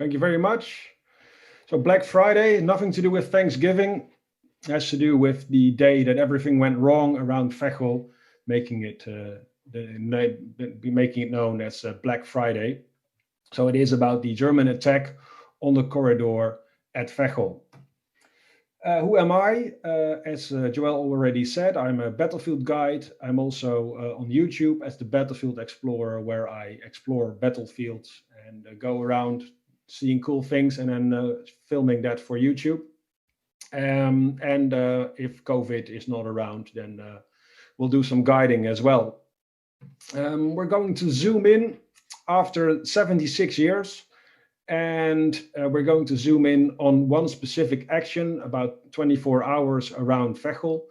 Thank you very much. So Black Friday, nothing to do with Thanksgiving, has to do with the day that everything went wrong around Veghel, making it known as Black Friday. So it is about the German attack on the corridor at Veghel. Who am I? As Joel already said, I'm a battlefield guide. I'm also on YouTube as the Battlefield Explorer, where I explore battlefields and go around seeing cool things and then filming that for YouTube. And if COVID is not around, then we'll do some guiding as well. We're going to zoom in after 76 years. And we're going to zoom in on one specific action about 24 hours around Veghel.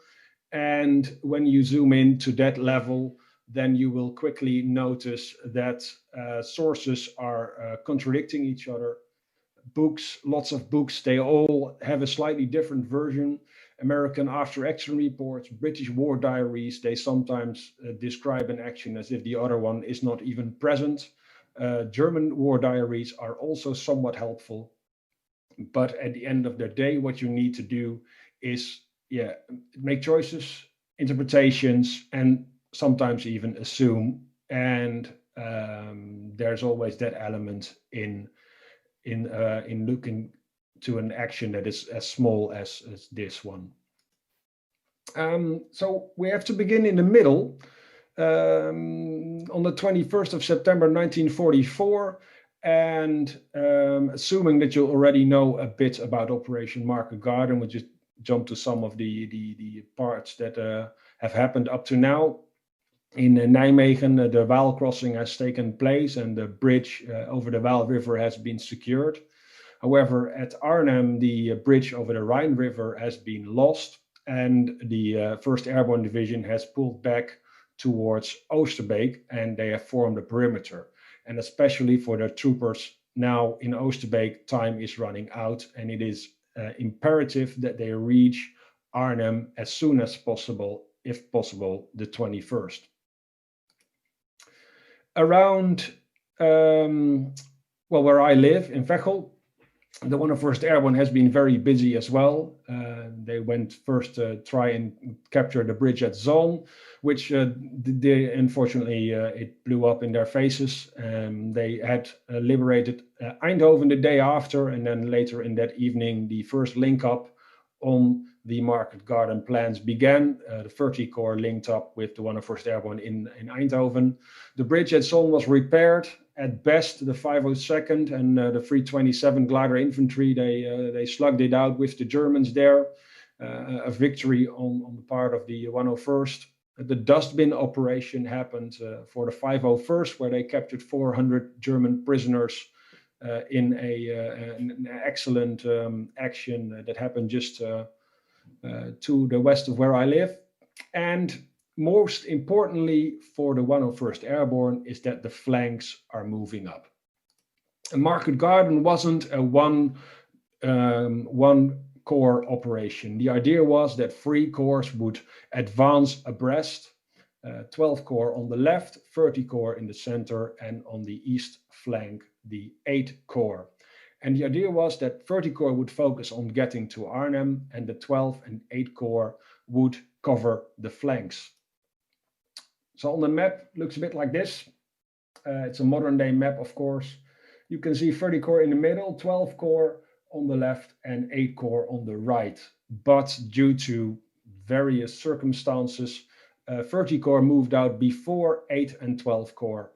And when you zoom in to that level, then you will quickly notice that sources are contradicting each other. Books, lots of books, they all have a slightly different version. American after action reports, British war diaries, they sometimes describe an action as if the other one is not even present. German war diaries are also somewhat helpful, but at the end of the day, what you need to do is, make choices, interpretations, and sometimes even assume. And there's always that element in looking to an action that is as small as this one. So we have to begin in the middle. On the 21st of September 1944, and assuming that you already know a bit about Operation Market Garden, we'll just jump to some of the parts that have happened up to now. In Nijmegen, the Waal crossing has taken place and the bridge over the Waal River has been secured. However, at Arnhem, the bridge over the Rhine River has been lost, and the 1st Airborne Division has pulled back towards Oosterbeek, and they have formed a perimeter. And especially for the troopers now in Oosterbeek, time is running out, and it is imperative that they reach Arnhem as soon as possible, if possible, the 21st. Around, where I live in Veghel, the 101st Airborne has been very busy as well. They went first to try and capture the bridge at Zoom, which unfortunately it blew up in their faces. They had liberated Eindhoven the day after, and then later in that evening, the first link up on the Market Garden plans began. The 30 Corps linked up with the 101st Airborne in Eindhoven. The bridge at Zoom was repaired. At best, the 502nd and the 327 Glider Infantry, they slugged it out with the Germans there. A victory on the part of the 101st. The dustbin operation happened for the 501st, where they captured 400 German prisoners in an excellent action that happened just to the west of where I live. And most importantly for the 101st Airborne is that the flanks are moving up. And Market Garden wasn't a one corps operation. The idea was that 3 corps would advance abreast, 12 corps on the left, 30 corps in the center, and on the east flank, the 8 corps. And the idea was that 30 corps would focus on getting to Arnhem, and the 12 and 8 corps would cover the flanks. So on the map, looks a bit like this. It's a modern day map, of course. You can see 30 corps in the middle, 12 corps on the left, and 8 corps on the right. But due to various circumstances, 30 corps moved out before 8 and 12 corps.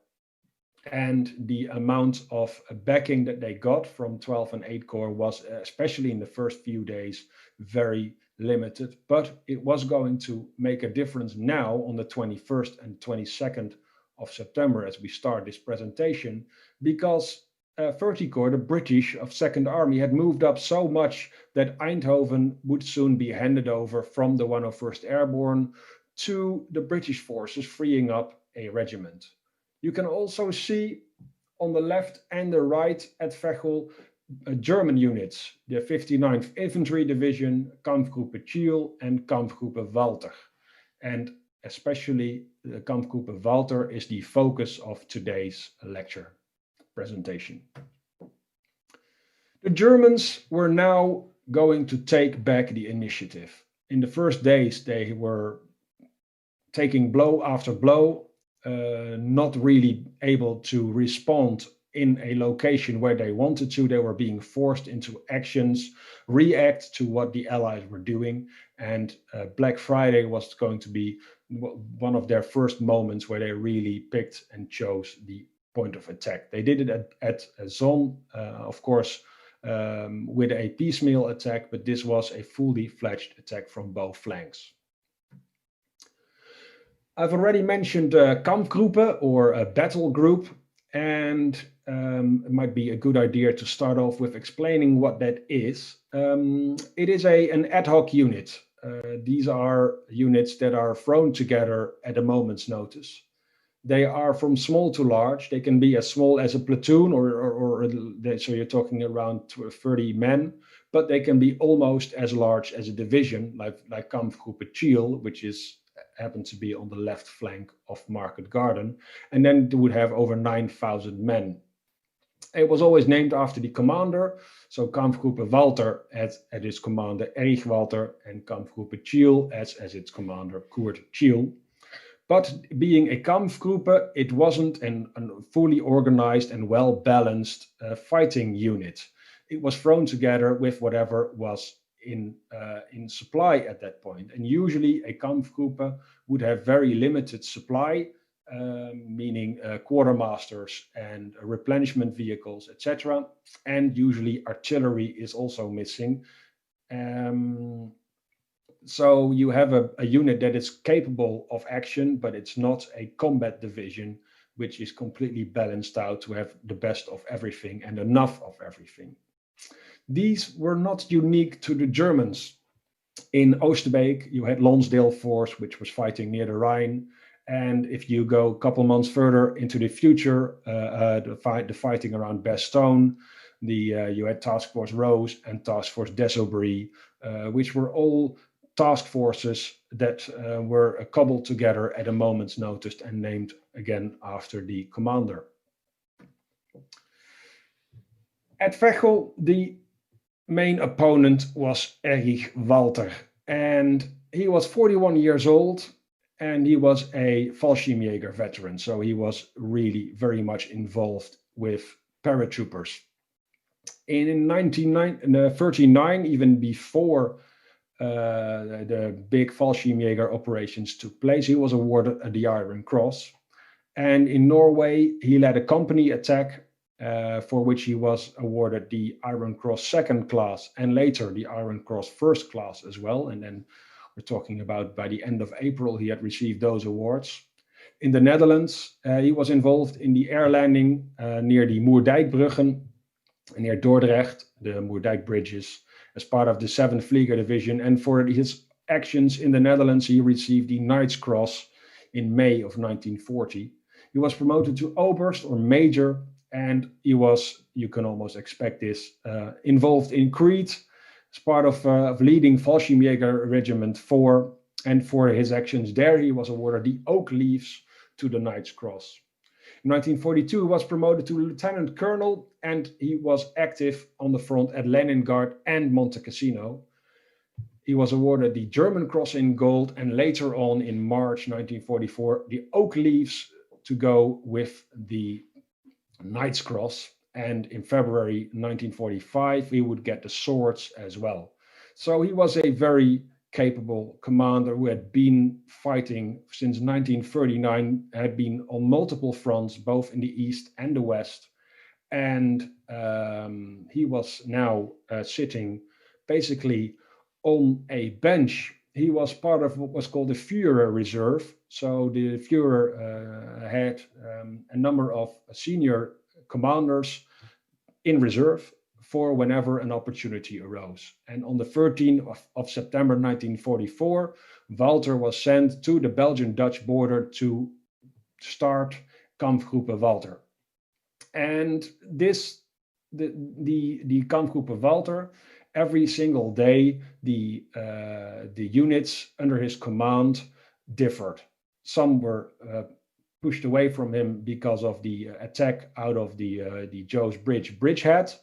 And the amount of backing that they got from 12 and 8 corps was, especially in the first few days, very limited. But it was going to make a difference now on the 21st and 22nd of September as we start this presentation, because 30 Corps, the British of Second Army, had moved up so much that Eindhoven would soon be handed over from the 101st Airborne to the British forces, freeing up a regiment. You can also see on the left and the right at Veghel German units, the 59th Infantry Division, Kampfgruppe Kiel and Kampfgruppe Walthers. And especially the Kampfgruppe Walthers is the focus of today's lecture presentation. The Germans were now going to take back the initiative. In the first days, they were taking blow after blow, not really able to respond in a location where they wanted to. They were being forced into actions, react to what the Allies were doing. And Black Friday was going to be one of their first moments where they really picked and chose the point of attack. They did it at Zon, of course, with a piecemeal attack, but this was a fully fledged attack from both flanks. I've already mentioned Kampfgruppe, or a battle group, and it might be a good idea to start off with explaining what that is. It is an ad hoc unit. These are units that are thrown together at a moment's notice. They are from small to large. They can be as small as a platoon, or so you're talking around 30 men, but they can be almost as large as a division, like Kampfgruppe Chiel, which happened to be on the left flank of Market Garden, and then it would have over 9,000 men. It was always named after the commander, so Kampfgruppe Walther as its commander Erich Walther, and Kampfgruppe Chiel as its commander Kurt Chiel. But being a Kampfgruppe, it wasn't a fully organized and well-balanced fighting unit. It was thrown together with whatever was in supply at that point. And usually a Kampfgruppe would have very limited supply, meaning quartermasters and replenishment vehicles, etc. And usually artillery is also missing. So you have a unit that is capable of action, but it's not a combat division, which is completely balanced out to have the best of everything and enough of everything. These were not unique to the Germans. In Oosterbeek, you had Lonsdale Force, which was fighting near the Rhine. And if you go a couple months further into the future, the fighting around Bastogne, you had Task Force Rose and Task Force Desaubry, which were all task forces that were cobbled together at a moment's notice and named again after the commander. At Veghel, the main opponent was Erich Walther, and he was 41 years old, and he was a Fallschirmjäger veteran, so he was really very much involved with paratroopers. In 1939, even before the big Fallschirmjäger operations took place, he was awarded the Iron Cross. And in Norway, he led a company attack for which he was awarded the Iron Cross second class and later the Iron Cross first class as well. And then we're talking about by the end of April, he had received those awards. In the Netherlands, he was involved in the air landing near the Moerdijkbruggen, near Dordrecht, the Moerdijk bridges, as part of the 7th Vlieger Division. And for his actions in the Netherlands, he received the Knight's Cross in May of 1940. He was promoted to Oberst, or Major, and he was, you can almost expect this, involved in Crete as part of leading Fallschirmjäger Regiment 4. And for his actions there, he was awarded the Oak Leaves to the Knight's Cross. In 1942, he was promoted to Lieutenant Colonel, and he was active on the front at Leningrad and Monte Cassino. He was awarded the German Cross in Gold, and later on in March 1944, the Oak Leaves to go with the Knight's Cross. And in February 1945, he would get the swords as well. So he was a very capable commander who had been fighting since 1939, had been on multiple fronts, both in the East and the West. And he was now sitting basically on a bench. He was part of what was called the Führer Reserve. So the Führer had a number of senior commanders in reserve for whenever an opportunity arose. And on the 13th of September 1944, Walther was sent to the Belgian-Dutch border to start Kampfgruppe Walther. And the Kampfgruppe Walther, every single day, the units under his command differed. Some were pushed away from him because of the attack out of the Joe's Bridge bridgehead,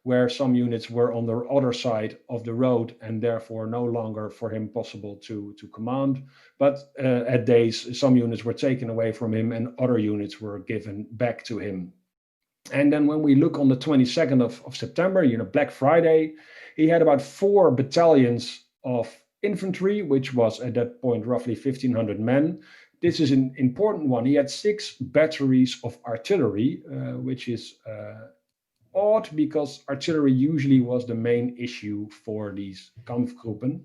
where some units were on the other side of the road and therefore no longer for him possible to command. But at days, some units were taken away from him and other units were given back to him. And then when we look on the 22nd of September, Black Friday, he had about 4 battalions of infantry, which was at that point roughly 1,500 men. This is an important one. He had 6 batteries of artillery, which is odd because artillery usually was the main issue for these Kampfgruppen.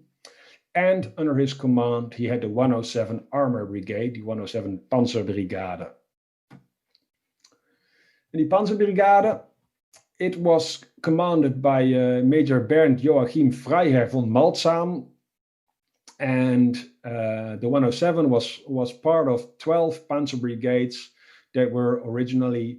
And under his command, he had the 107 Armor Brigade, the 107 Panzer Brigade. And the Panzer Brigade, it was commanded by Major Bernd Joachim Freiherr von Malzahn. And the 107 was part of 12 Panzer Brigades that were originally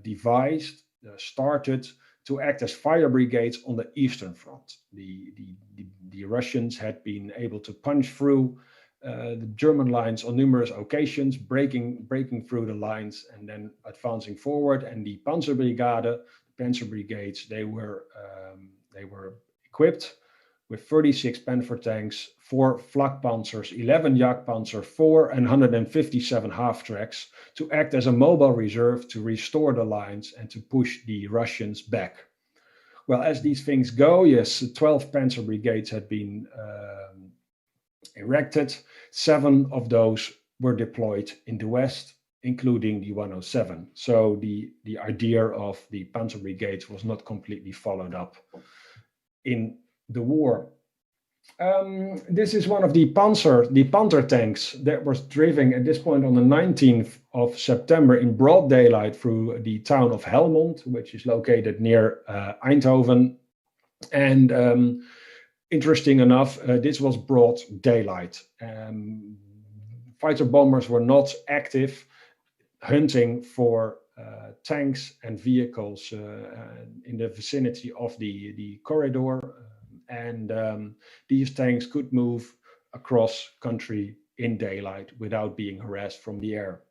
devised, started to act as fire brigades on the Eastern Front. The Russians had been able to punch through the German lines on numerous occasions, breaking through the lines and then advancing forward. And the Panzer Brigade, the Panzer Brigades, they were equipped with 36 Panzer tanks, 4 flak panzers, 11 Jagdpanzer IV, and 157 half-tracks to act as a mobile reserve to restore the lines and to push the Russians back. Well, as these things go, yes, 12 Panzer Brigades had been erected. 7 of those were deployed in the west, including the 107. So the idea of the Panzer Brigades was not completely followed up in the war. This is one of the Panther tanks that was driven at this point on the 19th of September in broad daylight through the town of Helmond, which is located near Eindhoven. And interesting enough, this was broad daylight. Fighter bombers were not active, hunting for tanks and vehicles in the vicinity of the corridor. And these tanks could move across country in daylight without being harassed from the air.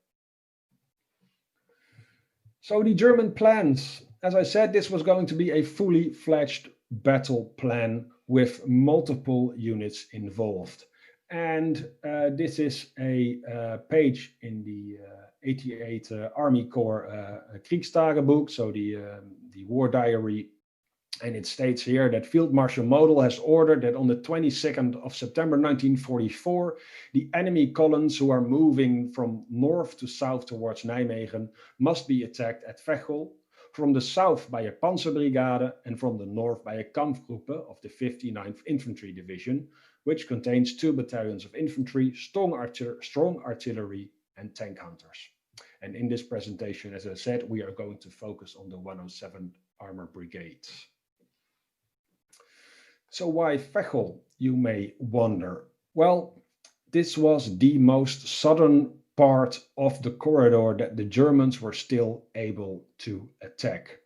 So the German plans, as I said, this was going to be a fully fledged battle plan with multiple units involved. And this is a page in the 88 Army Corps Kriegstagebuch, so the war diary. And it states here that Field Marshal Model has ordered that on the 22nd of September 1944, the enemy columns who are moving from north to south towards Nijmegen must be attacked at Veghel, from the south by a Panzer Brigade and from the north by a Kampfgruppe of the 59th Infantry Division, which contains 2 battalions of infantry, strong artillery and tank hunters. And in this presentation, as I said, we are going to focus on the 107 Armor Brigades. So why Veghel, you may wonder? Well, this was the most southern part of the corridor that the Germans were still able to attack.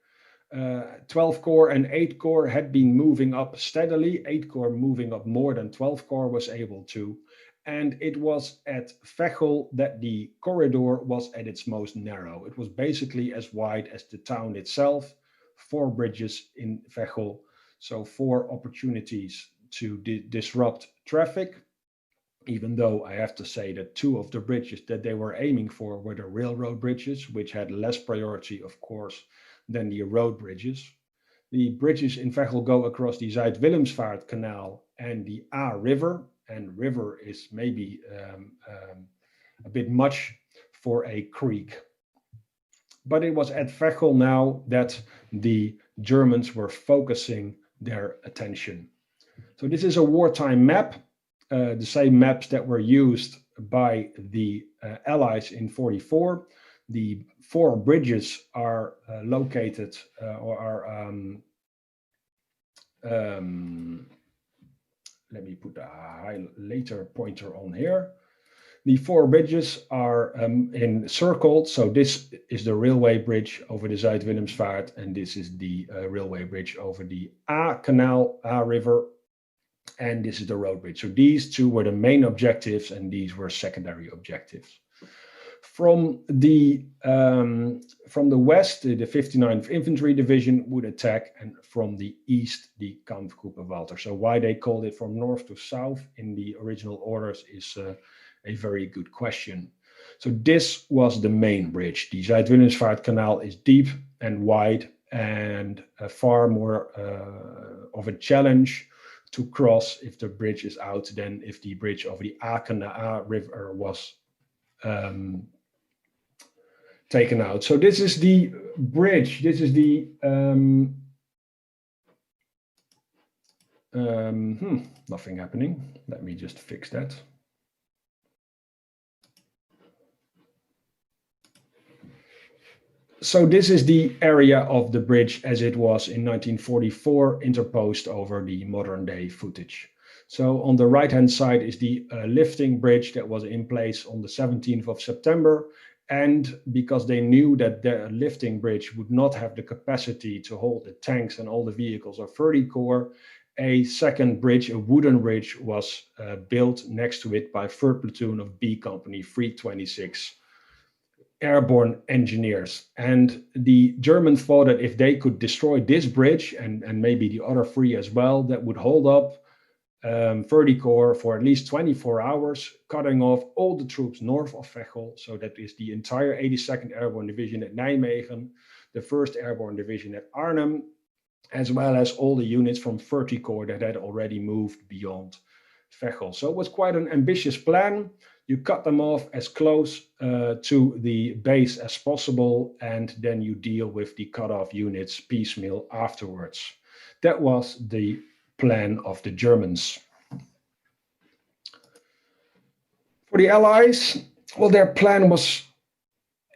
12 Corps and 8 Corps had been moving up steadily. 8 Corps moving up more than 12 Corps was able to. And it was at Veghel that the corridor was at its most narrow. It was basically as wide as the town itself, 4 bridges in Veghel. So 4 opportunities to disrupt traffic, even though I have to say that 2 of the bridges that they were aiming for were the railroad bridges, which had less priority, of course, than the road bridges. The bridges in Veghel go across the Zuid-Willemsvaart Canal and the A River, and river is maybe a bit much for a creek. But it was at Veghel now that the Germans were focusing their attention. So this is a wartime map, the same maps that were used by the Allies in 44. The 4 bridges are located or are, let me put a later pointer on here. The 4 bridges are encircled. So this is the railway bridge over the Zuid-Willemsvaart, and this is the railway bridge over the A Canal, A River, and this is the road bridge. So these 2 were the main objectives, and these were secondary objectives. From the west, the 59th Infantry Division would attack, and from the east, the Kampfgruppe Walthers. So why they called it from north to south in the original orders is a very good question. So this was the main bridge. The Zuid-Willemsvaart is deep and wide and far more of a challenge to cross if the bridge is out than if the bridge over the AA River was taken out. So this is the bridge. This is the nothing happening. Let me just fix that. So this is the area of the bridge as it was in 1944, interposed over the modern day footage. So on the right hand side is the lifting bridge that was in place on the 17th of September. And because they knew that the lifting bridge would not have the capacity to hold the tanks and all the vehicles of 30 Corps, a second bridge, a wooden bridge, was built next to it by 3rd Platoon of B Company 326 Airborne Engineers. And the Germans thought that if they could destroy this bridge and maybe the other 3 as well, that would hold up 30 Corps for at least 24 hours, cutting off all the troops north of Veghel. So that is the entire 82nd Airborne Division at Nijmegen, the 1st Airborne Division at Arnhem, as well as all the units from 30 Corps that had already moved beyond Veghel. So it was quite an ambitious plan. You cut them off as close to the base as possible, and then you deal with the cut-off units piecemeal afterwards. That was the plan of the Germans. For the Allies, well, their plan was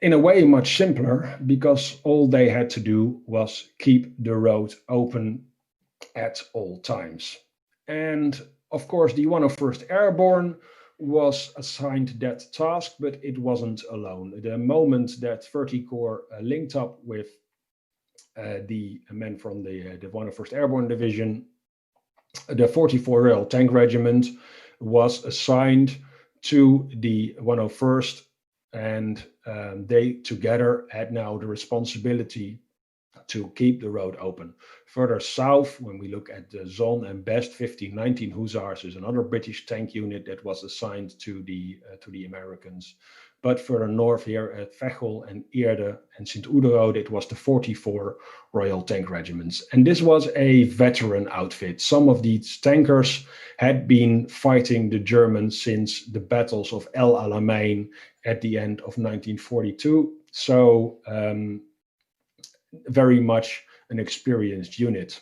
in a way much simpler, because all they had to do was keep the road open at all times. And of course, the 101st Airborne was assigned that task, but it wasn't alone. The moment that 30 Corps linked up with the men from the 101st Airborne Division, the 44 Royal Tank Regiment was assigned to the 101st, and they together had now the responsibility to keep the road open. Further south, when we look at the Zon and Best, 1519 Hussars is another British tank unit that was assigned to the Americans. But further north here at Veghel and Eerde and Sint-Oederode, it was the 44 Royal Tank Regiments. And this was a veteran outfit. Some of these tankers had been fighting the Germans since the battles of El Alamein at the end of 1942. So very much an experienced unit.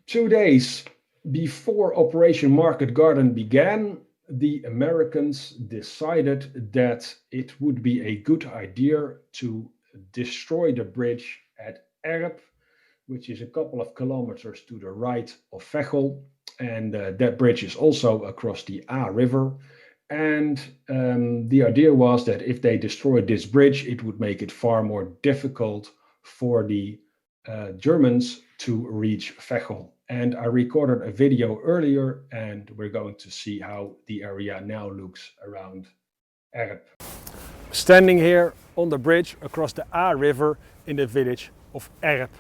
Two days before Operation Market Garden began, the Americans decided that it would be a good idea to destroy the bridge at Erp, which is a couple of kilometers to the right of Veghel. And that bridge is also across the A River. And the idea was that if they destroyed this bridge, it would make it far more difficult for the Germans to reach Veghel. And I recorded a video earlier, and we're going to see how the area now looks around Erp. Standing here on the bridge across the A River in the village of Erp.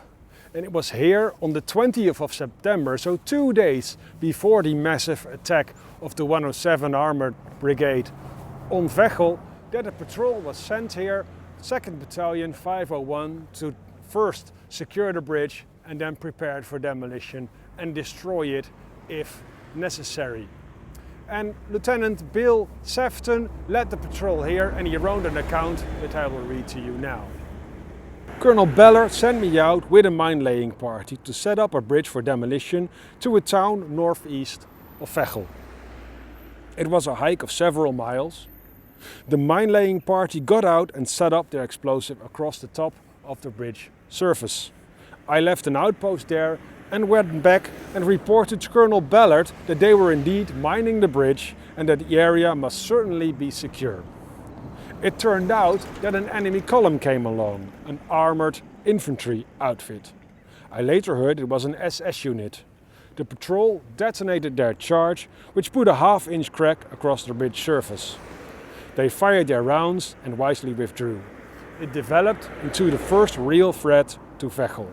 And it was here on the 20th of September, so 2 days before the massive attack of the 107 Armored Brigade on Veghel, that a patrol was sent here, 2nd Battalion 501, to first secure the bridge and then prepared for demolition and destroy it if necessary. And Lieutenant Bill Sefton led the patrol here, and he wrote an account that I will read to you now. Colonel Beller sent me out with a mine-laying party to set up a bridge for demolition to a town northeast of Veghel. It was a hike of several miles. The mine-laying party got out and set up their explosive across the top of the bridge surface. I left an outpost there and went back and reported to Colonel Ballard that they were indeed mining the bridge and that the area must certainly be secure. It turned out that an enemy column came along, an armored infantry outfit. I later heard it was an SS unit. The patrol detonated their charge, which put a half-inch crack across the bridge surface. They fired their rounds and wisely withdrew. It developed into the first real threat to Veghel.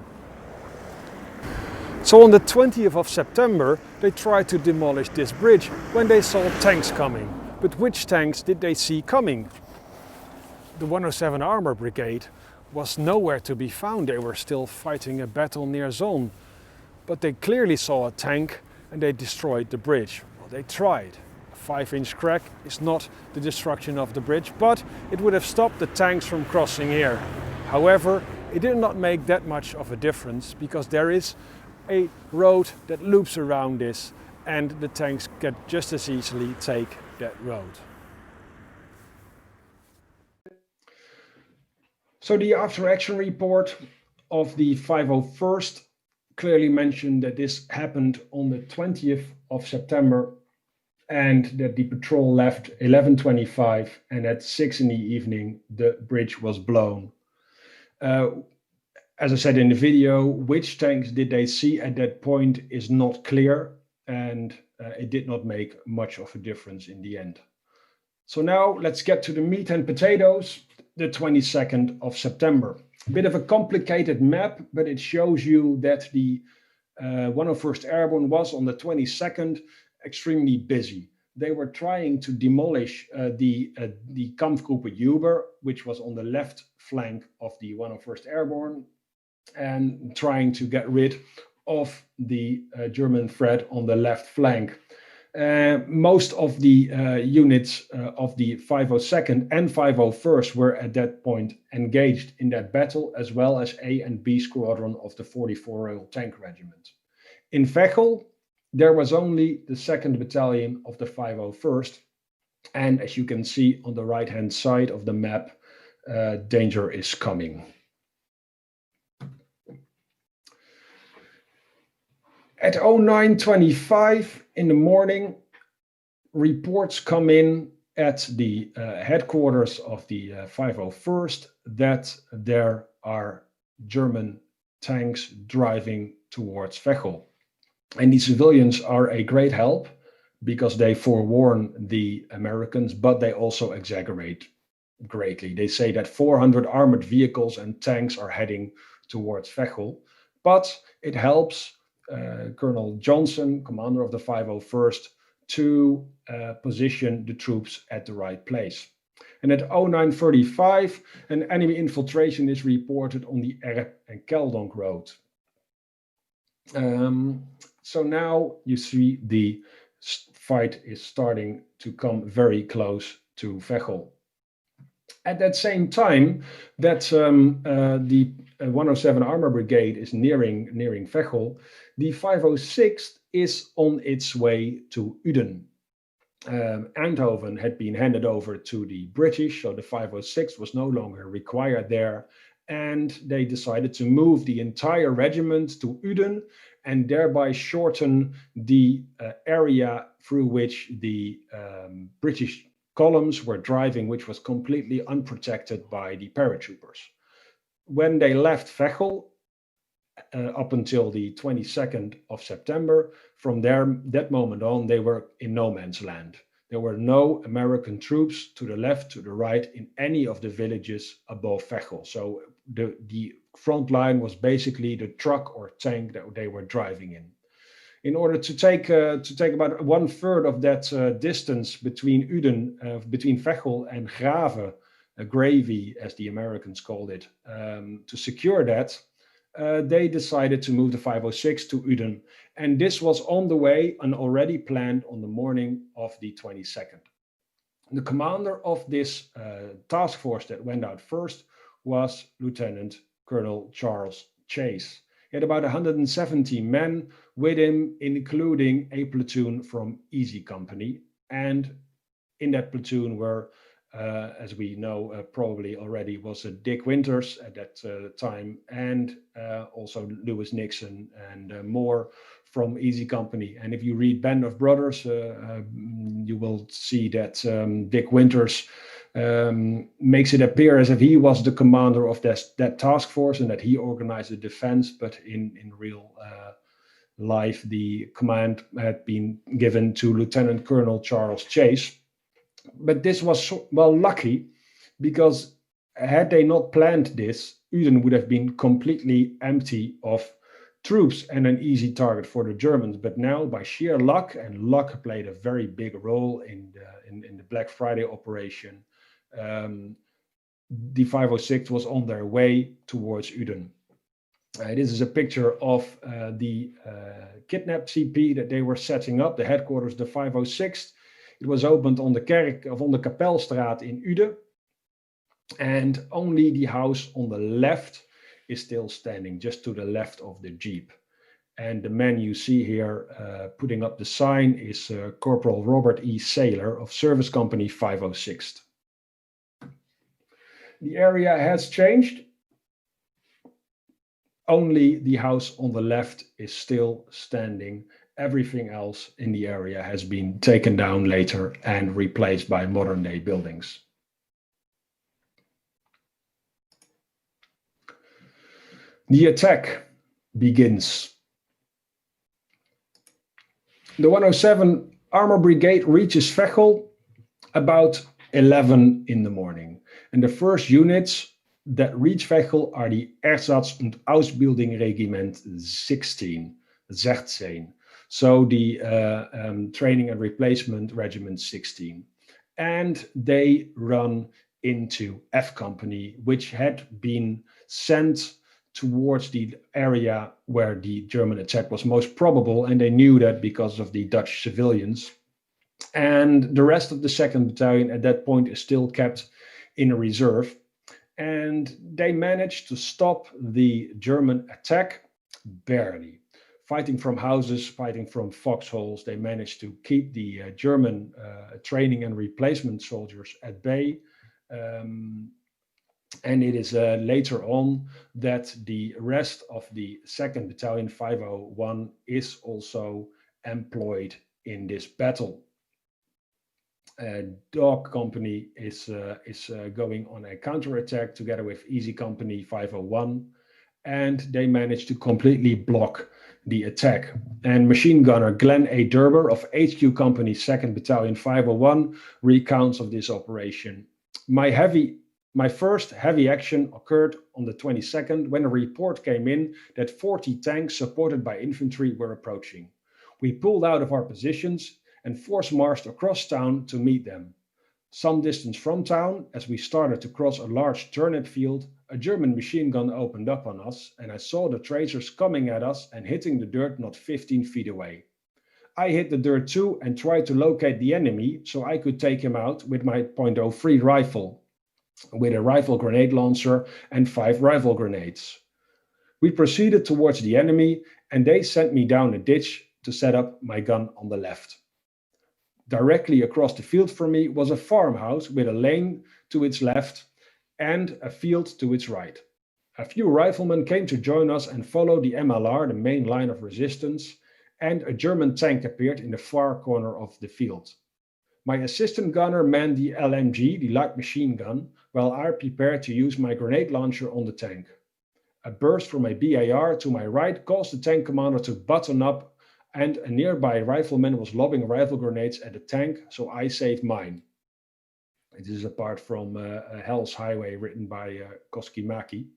So on the 20th of September, they tried to demolish this bridge when they saw tanks coming. But which tanks did they see coming? The 107 Armor Brigade was nowhere to be found. They were still fighting a battle near Zon. But they clearly saw a tank and they destroyed the bridge. Well, they tried. A 5-inch crack is not the destruction of the bridge, but it would have stopped the tanks from crossing here. However, it did not make that much of a difference because there is a road that loops around this and the tanks can just as easily take that road. So the after action report of the 501st clearly mentioned that this happened on the 20th of September and that the patrol left 11:25 and at 6 in the evening the bridge was blown. As I said in the video, which tanks did they see at that point is not clear, and it did not make much of a difference in the end. So now let's get to the meat and potatoes, the 22nd of September. A bit of a complicated map, but it shows you that the 101st Airborne was on the 22nd extremely busy. They were trying to demolish the Kampfgruppe Huber, which was on the left flank of the 101st Airborne, and trying to get rid of the German threat on the left flank. Most of the units of the 502nd and 501st were at that point engaged in that battle, as well as A and B Squadron of the 44 Royal Tank Regiment. In Veghel, there was only the 2nd Battalion of the 501st, and as you can see on the right-hand side of the map, danger is coming. At 09:25 in the morning, reports come in at the headquarters of the 501st that there are German tanks driving towards Veghel. And the civilians are a great help because they forewarn the Americans, but they also exaggerate greatly. They say that 400 armored vehicles and tanks are heading towards Veghel, but it helps Colonel Johnson, commander of the 501st, to position the troops at the right place. And at 09:35, an enemy infiltration is reported on the Erp and Keldonk road. So now you see the fight is starting to come very close to Veghel. At that same time that the 107 Armor Brigade is nearing Veghel, the 506th is on its way to Uden. Eindhoven had been handed over to the British, so the 506th was no longer required there, and they decided to move the entire regiment to Uden and thereby shorten the area through which the British columns were driving, which was completely unprotected by the paratroopers. When they left Veghel, up until the 22nd of September, from that moment on, they were in no man's land. There were no American troops to the left, to the right, in any of the villages above Veghel. So the front line was basically the truck or tank that they were driving in. In order to take about 1/3 of that distance between Uden, between Veghel and Grave, Gravy, as the Americans called it, to secure that, they decided to move the 506 to Uden. And this was on the way and already planned on the morning of the 22nd. The commander of this task force that went out first was Lieutenant Colonel Charles Chase. He had about 170 men with him, including a platoon from Easy Company. And in that platoon were, as we know probably already, was Dick Winters at that time, and also Lewis Nixon and more from Easy Company. And if you read Band of Brothers, you will see that Dick Winters makes it appear as if he was the commander of that task force and that he organized the defense, but in real life, the command had been given to Lieutenant Colonel Charles Chase. But this was, well, lucky, because had they not planned this, Uden would have been completely empty of troops and an easy target for the Germans. But now, by sheer luck, and luck played a very big role in the Black Friday operation, the 506 was on their way towards Uden. This is a picture of the kidnapped CP that they were setting up, the headquarters, the 506. It was opened on the Kapelstraat in Uden, and only the house on the left is still standing, just to the left of the Jeep. And the man you see here putting up the sign is Corporal Robert E. Saylor of Service Company 506. The area has changed. Only the house on the left is still standing. Everything else in the area has been taken down later and replaced by modern day buildings. The attack begins. The 107 Armor Brigade reaches Veghel about 11 in the morning. And the first units that reach Veghel are the Ersatz- und Ausbildungsregiment 16. So the Training and Replacement Regiment 16. And they run into F Company, which had been sent towards the area where the German attack was most probable, and they knew that because of the Dutch civilians. And the rest of the 2nd Battalion at that point is still kept in a reserve. And they managed to stop the German attack barely. Fighting from houses, fighting from foxholes, they managed to keep the German training and replacement soldiers at bay. And it is later on that the rest of the 2nd Battalion 501 is also employed in this battle. Dog Company is going on a counterattack together with Easy Company 501, and they managed to completely block the attack. And machine gunner Glenn A. Derber of HQ Company 2nd Battalion 501 recounts of this operation. My first heavy action occurred on the 22nd when a report came in that 40 tanks supported by infantry were approaching. We pulled out of our positions and force marched across town to meet them. Some distance from town, as we started to cross a large turnip field, a German machine gun opened up on us, and I saw the tracers coming at us and hitting the dirt not 15 feet away. I hit the dirt too and tried to locate the enemy so I could take him out with my .03 rifle, with a rifle grenade launcher and 5 rifle grenades. We proceeded towards the enemy, and they sent me down a ditch to set up my gun on the left. Directly across the field from me was a farmhouse with a lane to its left and a field to its right. A few riflemen came to join us and followed the MLR, the main line of resistance, and a German tank appeared in the far corner of the field. My assistant gunner manned the LMG, the light machine gun, while I prepared to use my grenade launcher on the tank. A burst from a BAR to my right caused the tank commander to button up, and a nearby rifleman was lobbing rifle grenades at the tank, so I saved mine. It is a part from Hell's Highway written by Koskimaki.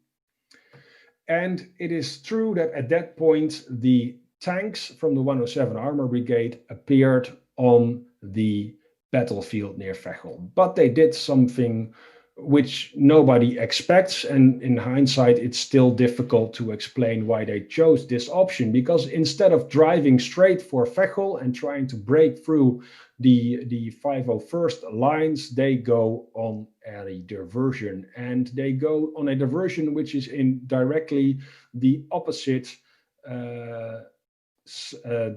And it is true that at that point, the tanks from the 107 Armor Brigade appeared on the battlefield near Veghel. But they did something which nobody expects, and in hindsight it's still difficult to explain why they chose this option, because instead of driving straight for Veghel and trying to break through the 501st lines, they go on a diversion, and they go on a diversion which is in directly the opposite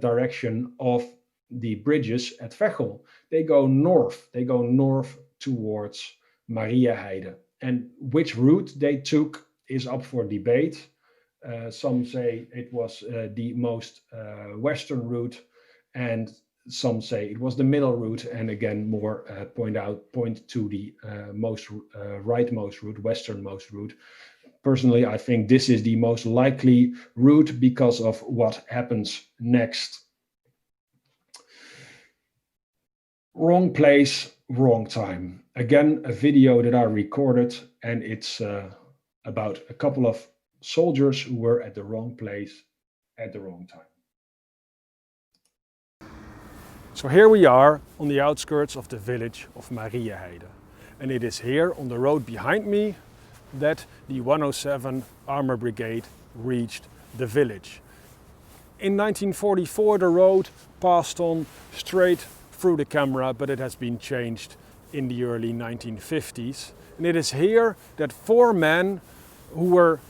direction of the bridges at Veghel. They go north towards Mariaheide, and which route they took is up for debate. Some say it was the most western route, and some say it was the middle route, and again more point to the most rightmost route, westernmost route. personally, I think this is the most likely route because of what happens next. Wrong place, wrong time. Again, a video that I recorded, and it's about a couple of soldiers who were at the wrong place at the wrong time. So here we are on the outskirts of the village of Mariëheide. And it is here on the road behind me that the 107 Armor Brigade reached the village. In 1944 the road passed on straight through the camera, but it has been changed in the early 1950s. And it is here that 4 men who were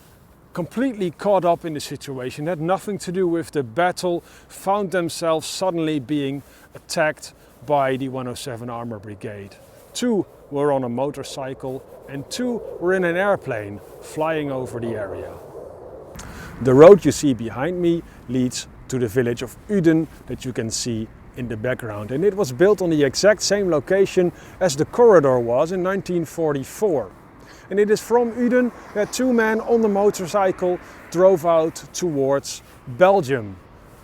completely caught up in the situation, had nothing to do with the battle, found themselves suddenly being attacked by the 107 Armor Brigade. 2 were on a motorcycle and 2 were in an airplane flying over the area. The road you see behind me leads to the village of Uden that you can see in the background, and it was built on the exact same location as the corridor was in 1944. And it is from Uden that 2 men on the motorcycle drove out towards Belgium.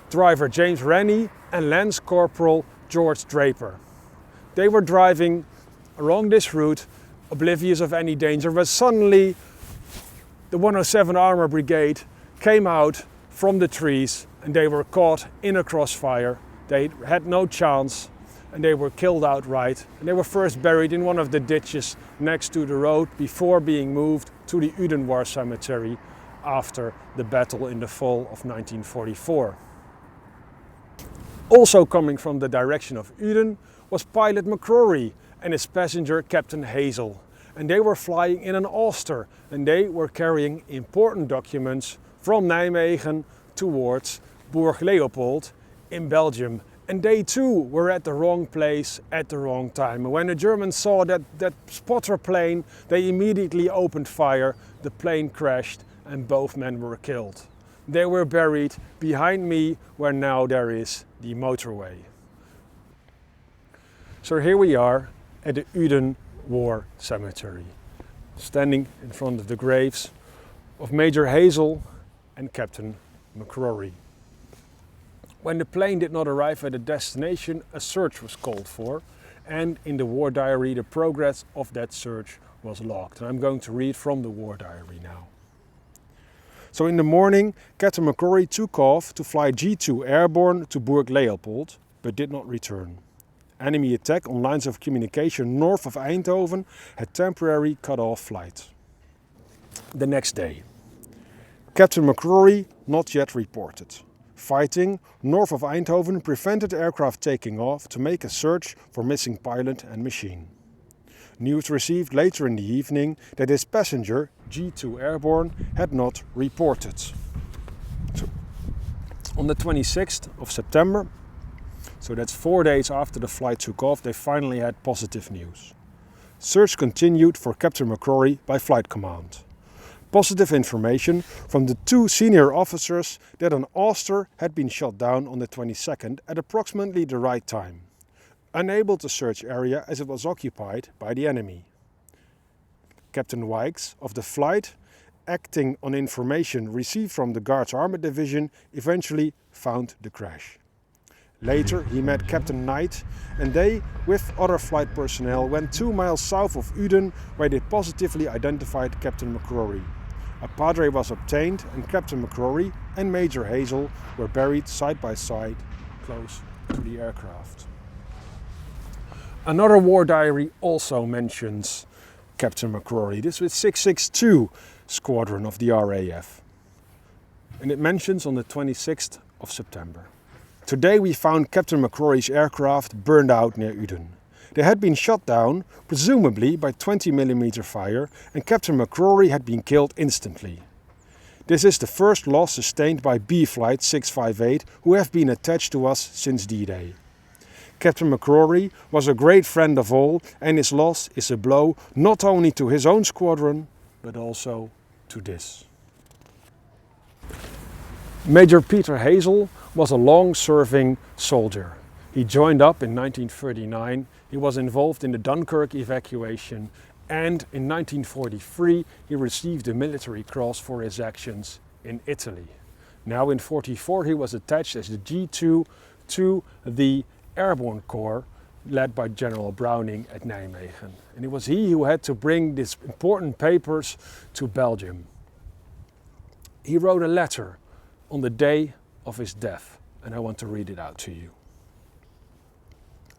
Driver James Rennie and Lance Corporal George Draper. They were driving along this route, oblivious of any danger, but suddenly the 107 Armor Brigade came out from the trees and they were caught in a crossfire. They had no chance and they were killed outright. And they were first buried in one of the ditches next to the road before being moved to the Uden War Cemetery after the battle in the fall of 1944. Also coming from the direction of Uden was pilot McCrory and his passenger Captain Hazel. And they were flying in an Auster and they were carrying important documents from Nijmegen towards Burg Leopold in Belgium. And they too were at the wrong place at the wrong time. And when the Germans saw that spotter plane, they immediately opened fire. The plane crashed and both men were killed. They were buried behind me where now there is the motorway. So here we are at the Uden War Cemetery, standing in front of the graves of Major Hazel and Captain McCrory. When the plane did not arrive at a destination, a search was called for, and in the war diary the progress of that search was logged. And I'm going to read from the war diary now. So in the morning, Captain McCrory took off to fly G2 airborne to Burg Leopold, but did not return. Enemy attack on lines of communication north of Eindhoven had temporarily cut off flight. The next day, Captain McCrory not yet reported. Fighting north of Eindhoven prevented aircraft taking off to make a search for missing pilot and machine. News received later in the evening that his passenger, G2 Airborne, had not reported. So, on the 26th of September, so that's 4 days after the flight took off, they finally had positive news. Search continued for Captain McCrory by Flight Command. Positive information from the 2 senior officers that an Auster had been shot down on the 22nd at approximately the right time. Unable to search area as it was occupied by the enemy. Captain Wykes of the flight, acting on information received from the Guards Armored Division, eventually found the crash. Later he met Captain Knight and they, with other flight personnel, went 2 miles south of Uden where they positively identified Captain McCrory. A padre was obtained and Captain McCrory and Major Hazel were buried side by side close to the aircraft. Another war diary also mentions Captain McCrory. This was 662 Squadron of the RAF. And it mentions on the 26th of September. Today we found Captain McCrory's aircraft burned out near Uden. They had been shot down, presumably by 20mm fire, and Captain McCrory had been killed instantly. This is the first loss sustained by B Flight 658, who have been attached to us since D-Day. Captain McCrory was a great friend of all, and his loss is a blow not only to his own squadron, but also to this. Major Peter Hazel was a long-serving soldier. He joined up in 1939, he was involved in the Dunkirk evacuation And in 1943 he received the Military Cross for his actions in Italy. Now in 1944 he was attached as the G2 to the Airborne Corps led by General Browning at Nijmegen. And it was he who had to bring these important papers to Belgium. He wrote a letter on the day of his death, and I want to read it out to you.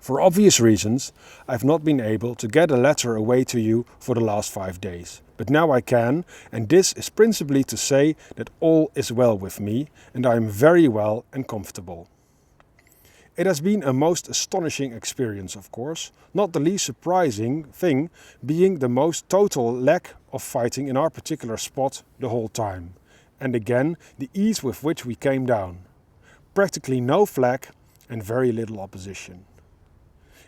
For obvious reasons, I've not been able to get a letter away to you for the last 5 days. But now I can, and this is principally to say that all is well with me, and I am very well and comfortable. It has been a most astonishing experience, of course, not the least surprising thing being the most total lack of fighting in our particular spot the whole time. And again, the ease with which we came down. Practically no flak and very little opposition.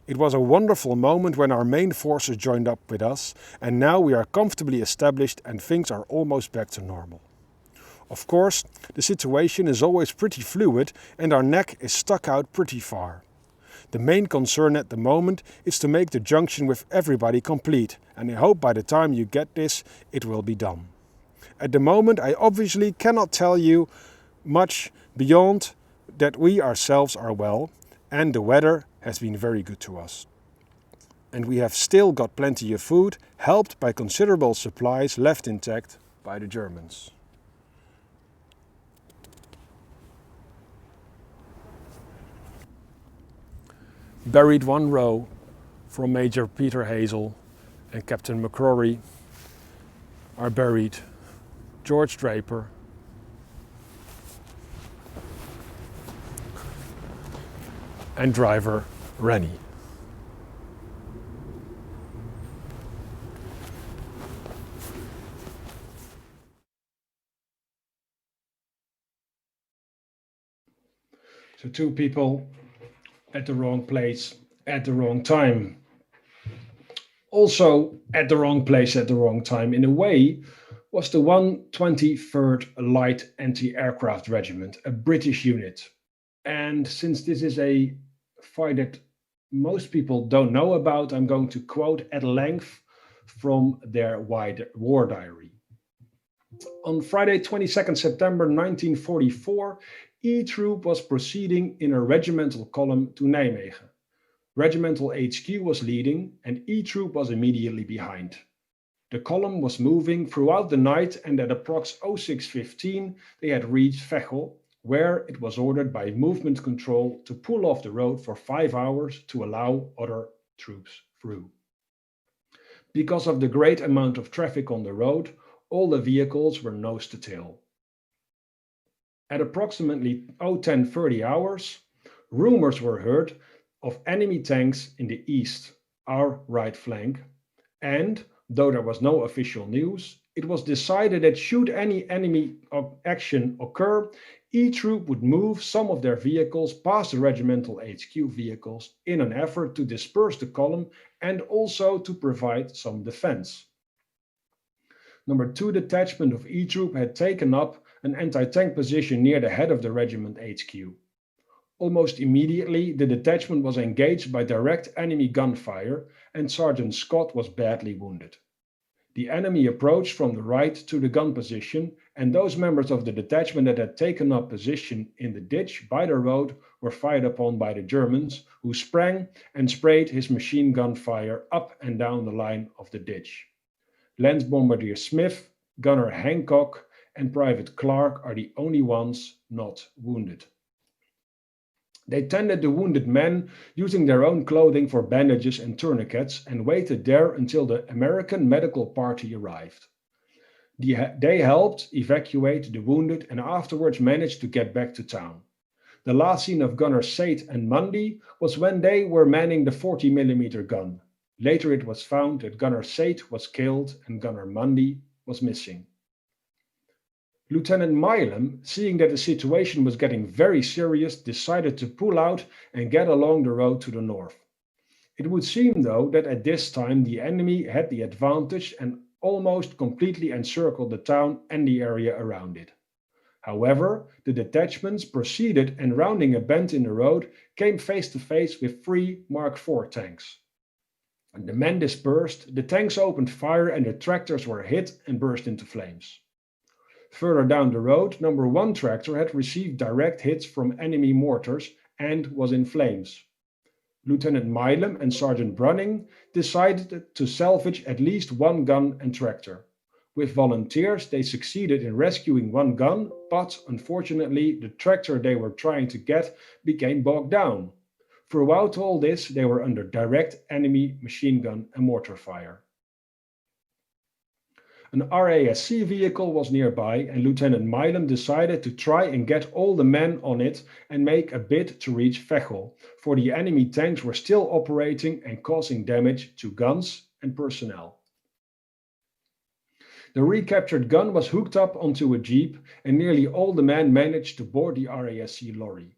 It was a wonderful moment when our main forces joined up with us, and now we are comfortably established and things are almost back to normal. Of course, the situation is always pretty fluid and our neck is stuck out pretty far. The main concern at the moment is to make the junction with everybody complete, and I hope by the time you get this, it will be done. At the moment, I obviously cannot tell you much beyond that we ourselves are well, and the weather has been very good to us. And we have still got plenty of food, helped by considerable supplies left intact by the Germans. Buried one row from Major Peter Hazel and Captain McCrory are buried George Draper, and driver Rennie. So 2 people at the wrong place at the wrong time. Also at the wrong place at the wrong time in a way was the 123rd Light Anti-Aircraft Regiment, a British unit. And since this is a fight that most people don't know about, I'm going to quote at length from their war diary. On Friday, 22nd September 1944, E Troop was proceeding in a regimental column to Nijmegen. Regimental HQ was leading and E Troop was immediately behind. The column was moving throughout the night and at approx 06:15 they had reached Veghel, where it was ordered by movement control to pull off the road for 5 hours to allow other troops through. Because of the great amount of traffic on the road, all the vehicles were nose to tail. At approximately 0:10:30 hours, rumors were heard of enemy tanks in the east, our right flank, and though there was no official news, it was decided that should any enemy action occur, E Troop would move some of their vehicles past the regimental HQ vehicles in an effort to disperse the column and also to provide some defense. Number 2 detachment of E Troop had taken up an anti-tank position near the head of the regiment HQ. Almost immediately, the detachment was engaged by direct enemy gunfire and Sergeant Scott was badly wounded. The enemy approached from the right to the gun position, and those members of the detachment that had taken up position in the ditch by the road were fired upon by the Germans, who sprang and sprayed his machine gun fire up and down the line of the ditch. Lance Bombardier Smith, Gunner Hancock, and Private Clark are the only ones not wounded. They tended the wounded men using their own clothing for bandages and tourniquets and waited there until the American medical party arrived. They helped evacuate the wounded and afterwards managed to get back to town. The last seen of Gunner Sate and Mundy was when they were manning the 40mm gun. Later it was found that Gunner Sate was killed and Gunner Mundy was missing. Lieutenant Milam, seeing that the situation was getting very serious, decided to pull out and get along the road to the north. It would seem, though, that at this time the enemy had the advantage and almost completely encircled the town and the area around it. However, the detachments proceeded and rounding a bend in the road, came face to face with 3 Mark IV tanks. The men dispersed, the tanks opened fire, and the tractors were hit and burst into flames. Further down the road, number 1 tractor had received direct hits from enemy mortars and was in flames. Lieutenant Milam and Sergeant Brunning decided to salvage at least 1 gun and tractor. With volunteers, they succeeded in rescuing 1 gun, but unfortunately, the tractor they were trying to get became bogged down. Throughout all this, they were under direct enemy machine gun and mortar fire. An RASC vehicle was nearby, and Lieutenant Milam decided to try and get all the men on it and make a bid to reach Veghel, for the enemy tanks were still operating and causing damage to guns and personnel. The recaptured gun was hooked up onto a jeep, and nearly all the men managed to board the RASC lorry.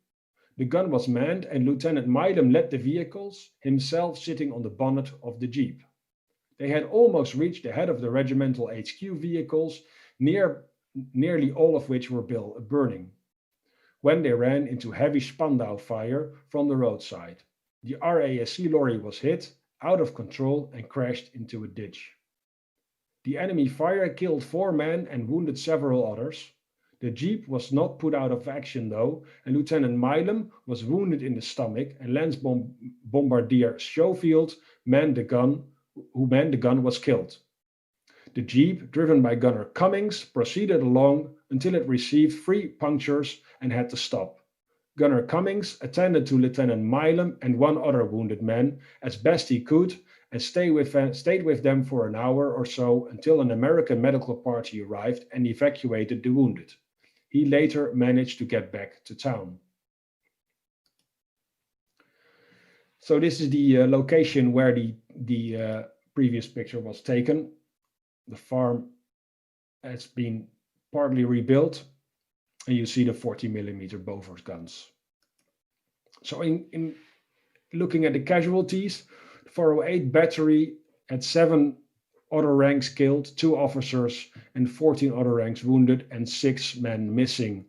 The gun was manned, and Lieutenant Milam led the vehicles, himself sitting on the bonnet of the jeep. They had almost reached the head of the regimental HQ vehicles, nearly all of which were burning, when they ran into heavy Spandau fire from the roadside. The RASC lorry was hit, out of control, and crashed into a ditch. The enemy fire killed 4 men and wounded several others. The jeep was not put out of action though, and Lieutenant Milam was wounded in the stomach, and Lance Bombardier Schofield who manned the gun was killed. The jeep, driven by Gunner Cummings, proceeded along until it received 3 punctures and had to stop. Gunner Cummings attended to Lieutenant Milam and 1 other wounded man as best he could, and stayed with them for an hour or so until an American medical party arrived and evacuated the wounded. He later managed to get back to town. So this is the location where the previous picture was taken. The farm has been partly rebuilt, and you see the 40mm Bofors guns. So in looking at the casualties, the 408 battery had 7 other ranks killed, 2 officers and 14 other ranks wounded, and 6 men missing.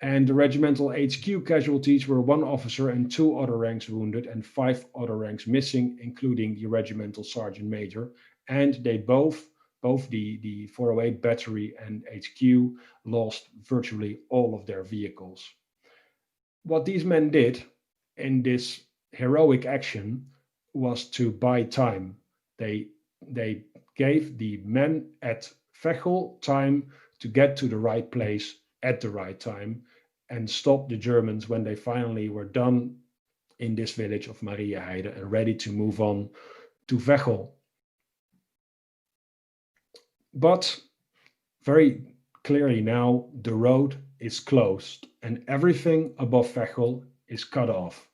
And the regimental HQ casualties were 1 officer and 2 other ranks wounded and 5 other ranks missing, including the regimental sergeant major. And they both the 408 battery and HQ lost virtually all of their vehicles. What these men did in this heroic action was to buy time. They gave the men at Veghel time to get to the right place at the right time and stop the Germans when they finally were done in this village of Mariaheide and ready to move on to Veghel. But very clearly now the road is closed and everything above Veghel is cut off.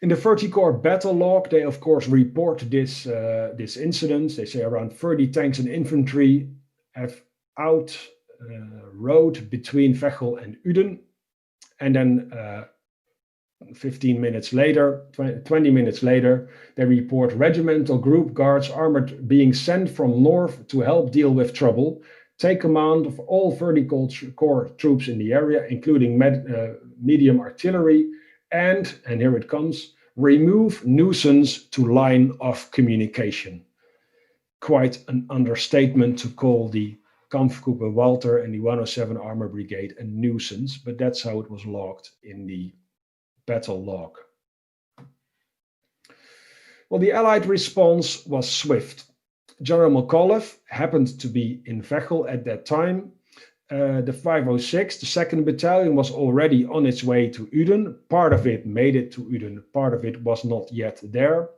In the 30 Corps battle log, they of course report this incident. They say around 30 tanks and infantry have rode between Veghel and Uden, and then 15 minutes later, 20 minutes later, they report regimental group guards armored being sent from north to help deal with trouble, take command of all 30 Corps troops in the area, including medium artillery, and here it comes, remove nuisance to line of communication. Quite an understatement to call the Kampfgruppe Walter and the 107 Armor Brigade a nuisance, but that's how it was logged in the battle log. Well, the Allied response was swift. General McAuliffe happened to be in Veghel at that time. The 506, the 2nd Battalion, was already on its way to Uden. Part of it made it to Uden, part of it was not yet there.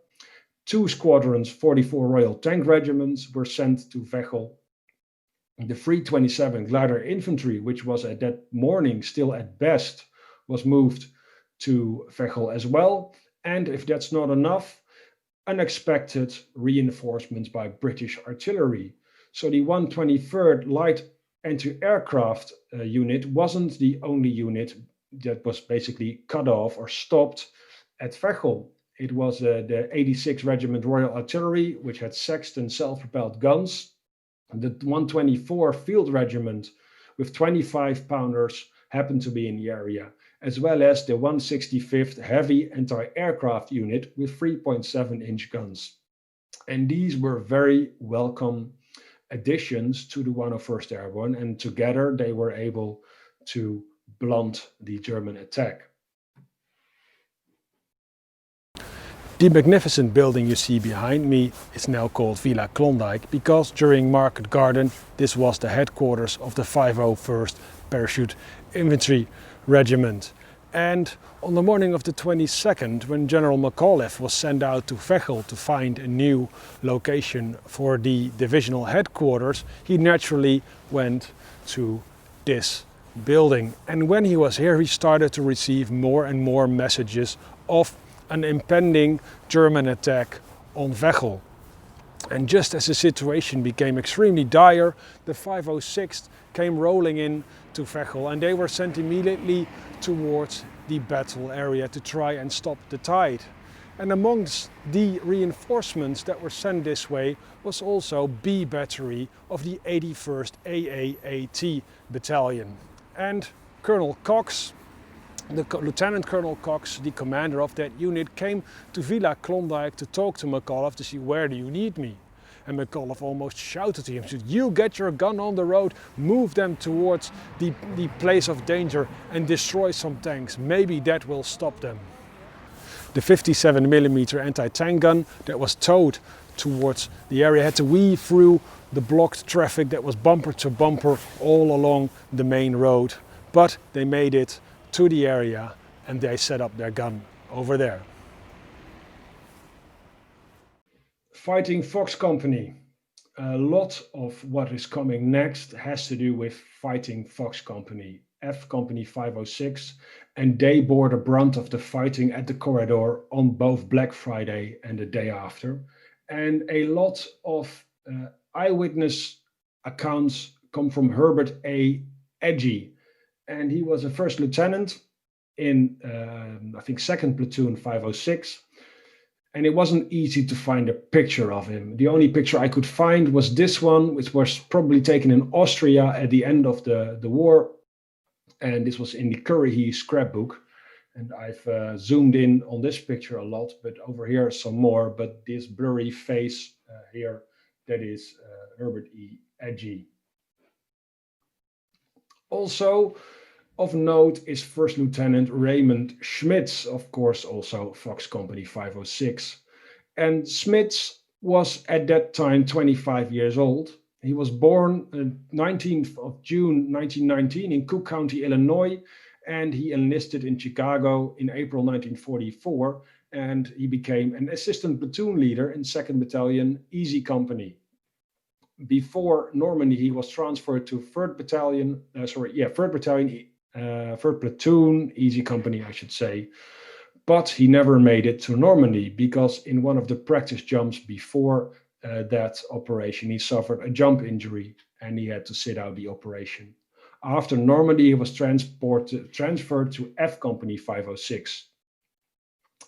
2 squadrons, 44 Royal Tank Regiments, were sent to Veghel. The 327 Glider Infantry, which was at that morning still at best, was moved to Veghel as well. And if that's not enough, unexpected reinforcements by British artillery. So the 123rd Light Anti-Aircraft unit wasn't the only unit that was basically cut off or stopped at Veghel. It was the 86th Regiment Royal Artillery, which had Sexton self-propelled guns. The 124 Field Regiment with 25 pounders happened to be in the area. as well as the 165th Heavy Anti-Aircraft Unit with 3.7-inch guns. And these were very welcome additions to the 101st Airborne, and together they were able to blunt the German attack. The magnificent building you see behind me is now called Villa Klondike because during Market Garden this was the headquarters of the 501st Parachute Infantry Regiment. And on the morning of the 22nd, when General McAuliffe was sent out to Veghel to find a new location for the divisional headquarters, he naturally went to this building. And when he was here, he started to receive more and more messages of an impending German attack on Veghel. And just as the situation became extremely dire, the 506th came rolling in to Veghel, and they were sent immediately towards the battle area to try and stop the tide. And amongst the reinforcements that were sent this way was also B Battery of the 81st AAAT Battalion. And Colonel Cox, Lieutenant Colonel Cox, the commander of that unit, came to Villa Klondike to talk to McAuliffe to see where do you need me. And McAuliffe almost shouted to him, said, "You get your gun on the road, move them towards the place of danger and destroy some tanks. Maybe that will stop them." The 57mm anti-tank gun that was towed towards the area had to weave through the blocked traffic that was bumper to bumper all along the main road. But they made it to the area and they set up their gun over there. Fighting Fox Company. A lot of what is coming next has to do with Fighting Fox Company, F Company 506, and they bore the brunt of the fighting at the corridor on both Black Friday and the day after. And a lot of eyewitness accounts come from Herbert A. Edgy, and he was a first lieutenant in, I think, 2nd Platoon 506. And it wasn't easy to find a picture of him. The only picture I could find was this one, which was probably taken in Austria at the end of the war. And this was in the Currahee scrapbook. And I've zoomed in on this picture a lot, but over here some more. But this blurry face here, that is Herbert E. Edgy. Also of note is First Lieutenant Raymond Schmitz, of course, also Fox Company 506. And Schmitz was at that time 25 years old. He was born 19th of June 1919 in Cook County, Illinois, and he enlisted in Chicago in April 1944, and he became an assistant platoon leader in 2nd Battalion Easy Company. Before Normandy, he was transferred to 3rd Battalion, 3rd Battalion, 3rd Platoon, Easy Company, I should say. But he never made it to Normandy because in one of the practice jumps before that operation, he suffered a jump injury and he had to sit out the operation. After Normandy, he was transferred to F Company 506.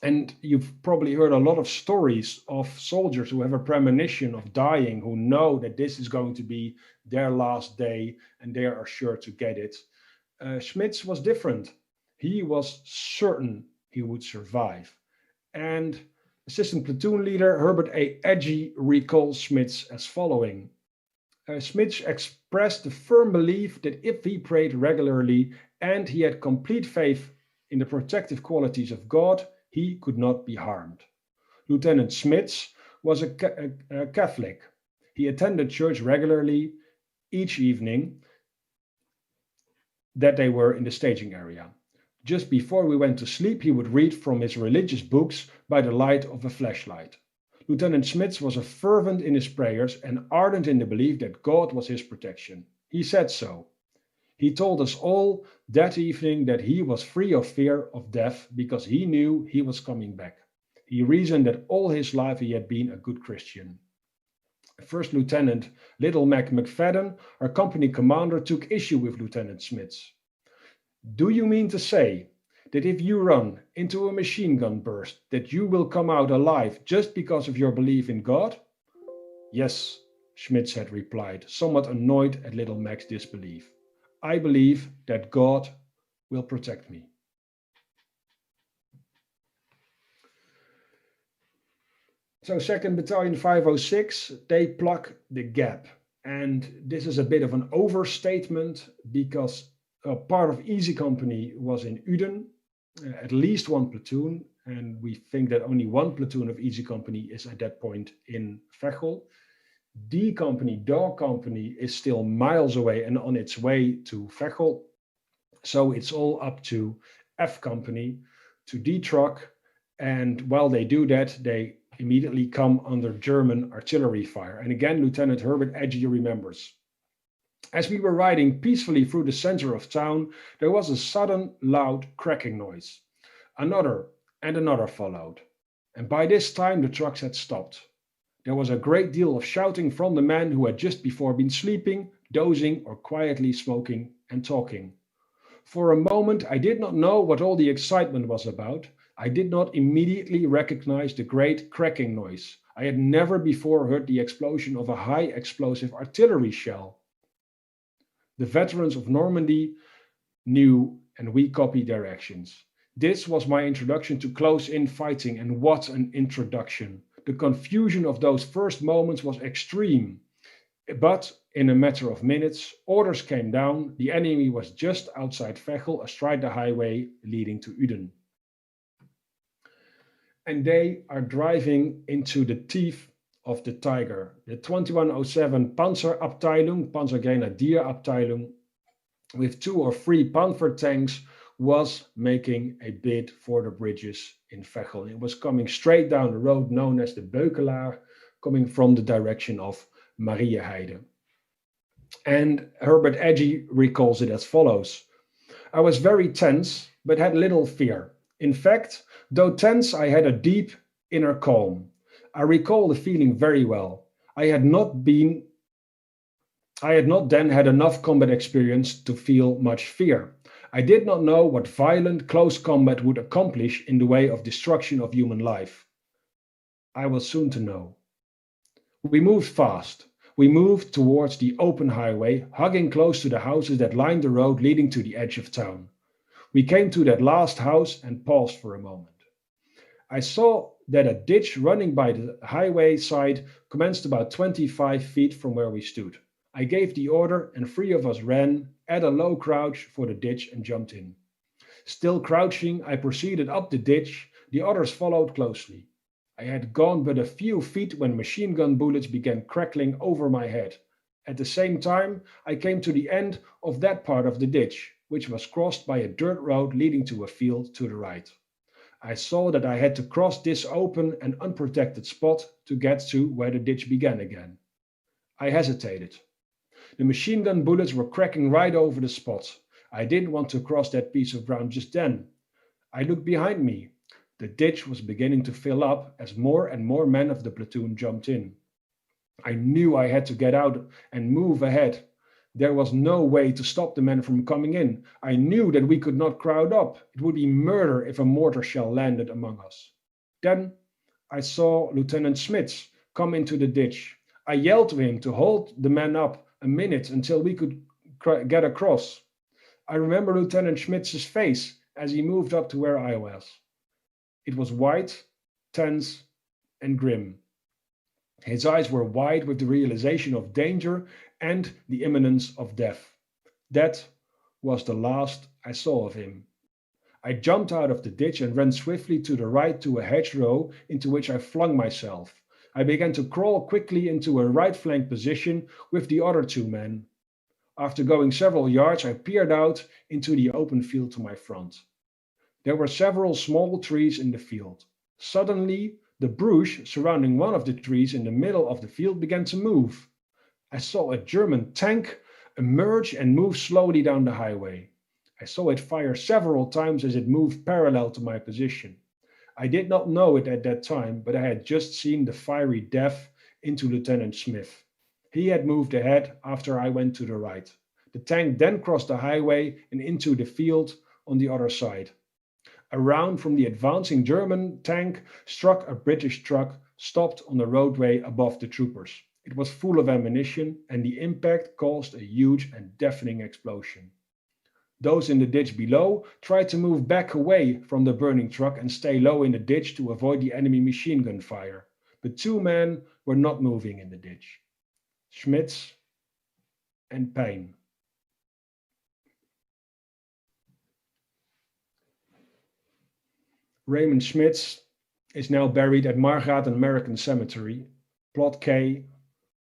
And you've probably heard a lot of stories of soldiers who have a premonition of dying, who know that this is going to be their last day and they are sure to get it. Schmitz was different. He was certain he would survive. And Assistant Platoon Leader Herbert A. Edgy recalls Schmitz as following. Schmitz expressed the firm belief that if he prayed regularly and he had complete faith in the protective qualities of God, he could not be harmed. Lieutenant Schmitz was a Catholic. He attended church regularly each evening that they were in the staging area. Just before we went to sleep, he would read from his religious books by the light of a flashlight. Lieutenant Schmitz was a fervent in his prayers and ardent in the belief that God was his protection. He said so. He told us all that evening that he was free of fear of death because he knew he was coming back. He reasoned that all his life he had been a good Christian. First Lieutenant Little Mac McFadden, our company commander, took issue with Lieutenant Schmitz. Do you mean to say that if you run into a machine gun burst, that you will come out alive just because of your belief in God? Yes, Schmitz had replied, somewhat annoyed at Little Mac's disbelief. I believe that God will protect me. So 2nd Battalion 506, they plug the gap. And this is a bit of an overstatement because a part of Easy Company was in Uden, at least one platoon, and we think that only one platoon of Easy Company is at that point in Veghel. D Company, Dog Company, is still miles away and on its way to Veghel. So it's all up to F Company to D-truck, and while they do that, they immediately come under German artillery fire. And again, Lieutenant Herbert Edgy remembers. As we were riding peacefully through the center of town, there was a sudden loud cracking noise. Another and another followed. And by this time the trucks had stopped. There was a great deal of shouting from the men who had just before been sleeping, dozing, or quietly smoking and talking. For a moment I did not know what all the excitement was about. I did not immediately recognize the great cracking noise. I had never before heard the explosion of a high explosive artillery shell. The veterans of Normandy knew, and we copied their actions. This was my introduction to close-in fighting, and what an introduction. The confusion of those first moments was extreme. But in a matter of minutes, orders came down. The enemy was just outside Veghel, astride the highway leading to Uden. And they are driving into the teeth of the tiger. The 2107 Panzerabteilung, Panzergrenadierabteilung, with 2 or 3 Panzer tanks, was making a bid for the bridges in Veghel. It was coming straight down the road known as the Beukelaar, coming from the direction of Marieheide. And Herbert Edgy recalls it as follows. I was very tense, but had little fear. In fact, though tense, I had a deep inner calm. I recall the feeling very well. I had not then had enough combat experience to feel much fear. I did not know what violent close combat would accomplish in the way of destruction of human life. I was soon to know. We moved fast. We moved towards the open highway, hugging close to the houses that lined the road leading to the edge of town. We came to that last house and paused for a moment. I saw that a ditch running by the highway side commenced about 25 feet from where we stood. I gave the order and 3 of us ran at a low crouch for the ditch and jumped in. Still crouching, I proceeded up the ditch. The others followed closely. I had gone but a few feet when machine gun bullets began crackling over my head. At the same time, I came to the end of that part of the ditch, which was crossed by a dirt road leading to a field to the right. I saw that I had to cross this open and unprotected spot to get to where the ditch began again. I hesitated. The machine gun bullets were cracking right over the spot. I didn't want to cross that piece of ground just then. I looked behind me. The ditch was beginning to fill up as more and more men of the platoon jumped in. I knew I had to get out and move ahead. There was no way to stop the men from coming in. I knew that we could not crowd up. It would be murder if a mortar shell landed among us. Then I saw Lieutenant Smits come into the ditch. I yelled to him to hold the men up a minute until we could get across. I remember Lieutenant Schmitz's face as he moved up to where I was. It was white, tense, and grim. His eyes were wide with the realization of danger and the imminence of death. That was the last I saw of him. I jumped out of the ditch and ran swiftly to the right to a hedgerow into which I flung myself. I began to crawl quickly into a right flank position with the other 2 men. After going several yards, I peered out into the open field to my front. There were several small trees in the field. Suddenly, the brush surrounding one of the trees in the middle of the field began to move. I saw a German tank emerge and move slowly down the highway. I saw it fire several times as it moved parallel to my position. I did not know it at that time, but I had just seen the fiery death into Lieutenant Smith. He had moved ahead after I went to the right. The tank then crossed the highway and into the field on the other side. A round from the advancing German tank struck a British truck stopped on the roadway above the troopers. It was full of ammunition, and the impact caused a huge and deafening explosion. Those in the ditch below tried to move back away from the burning truck and stay low in the ditch to avoid the enemy machine gun fire. but 2 men were not moving in the ditch: Schmitz and Payne. Raymond Schmitz is now buried at Margraten American Cemetery, plot K,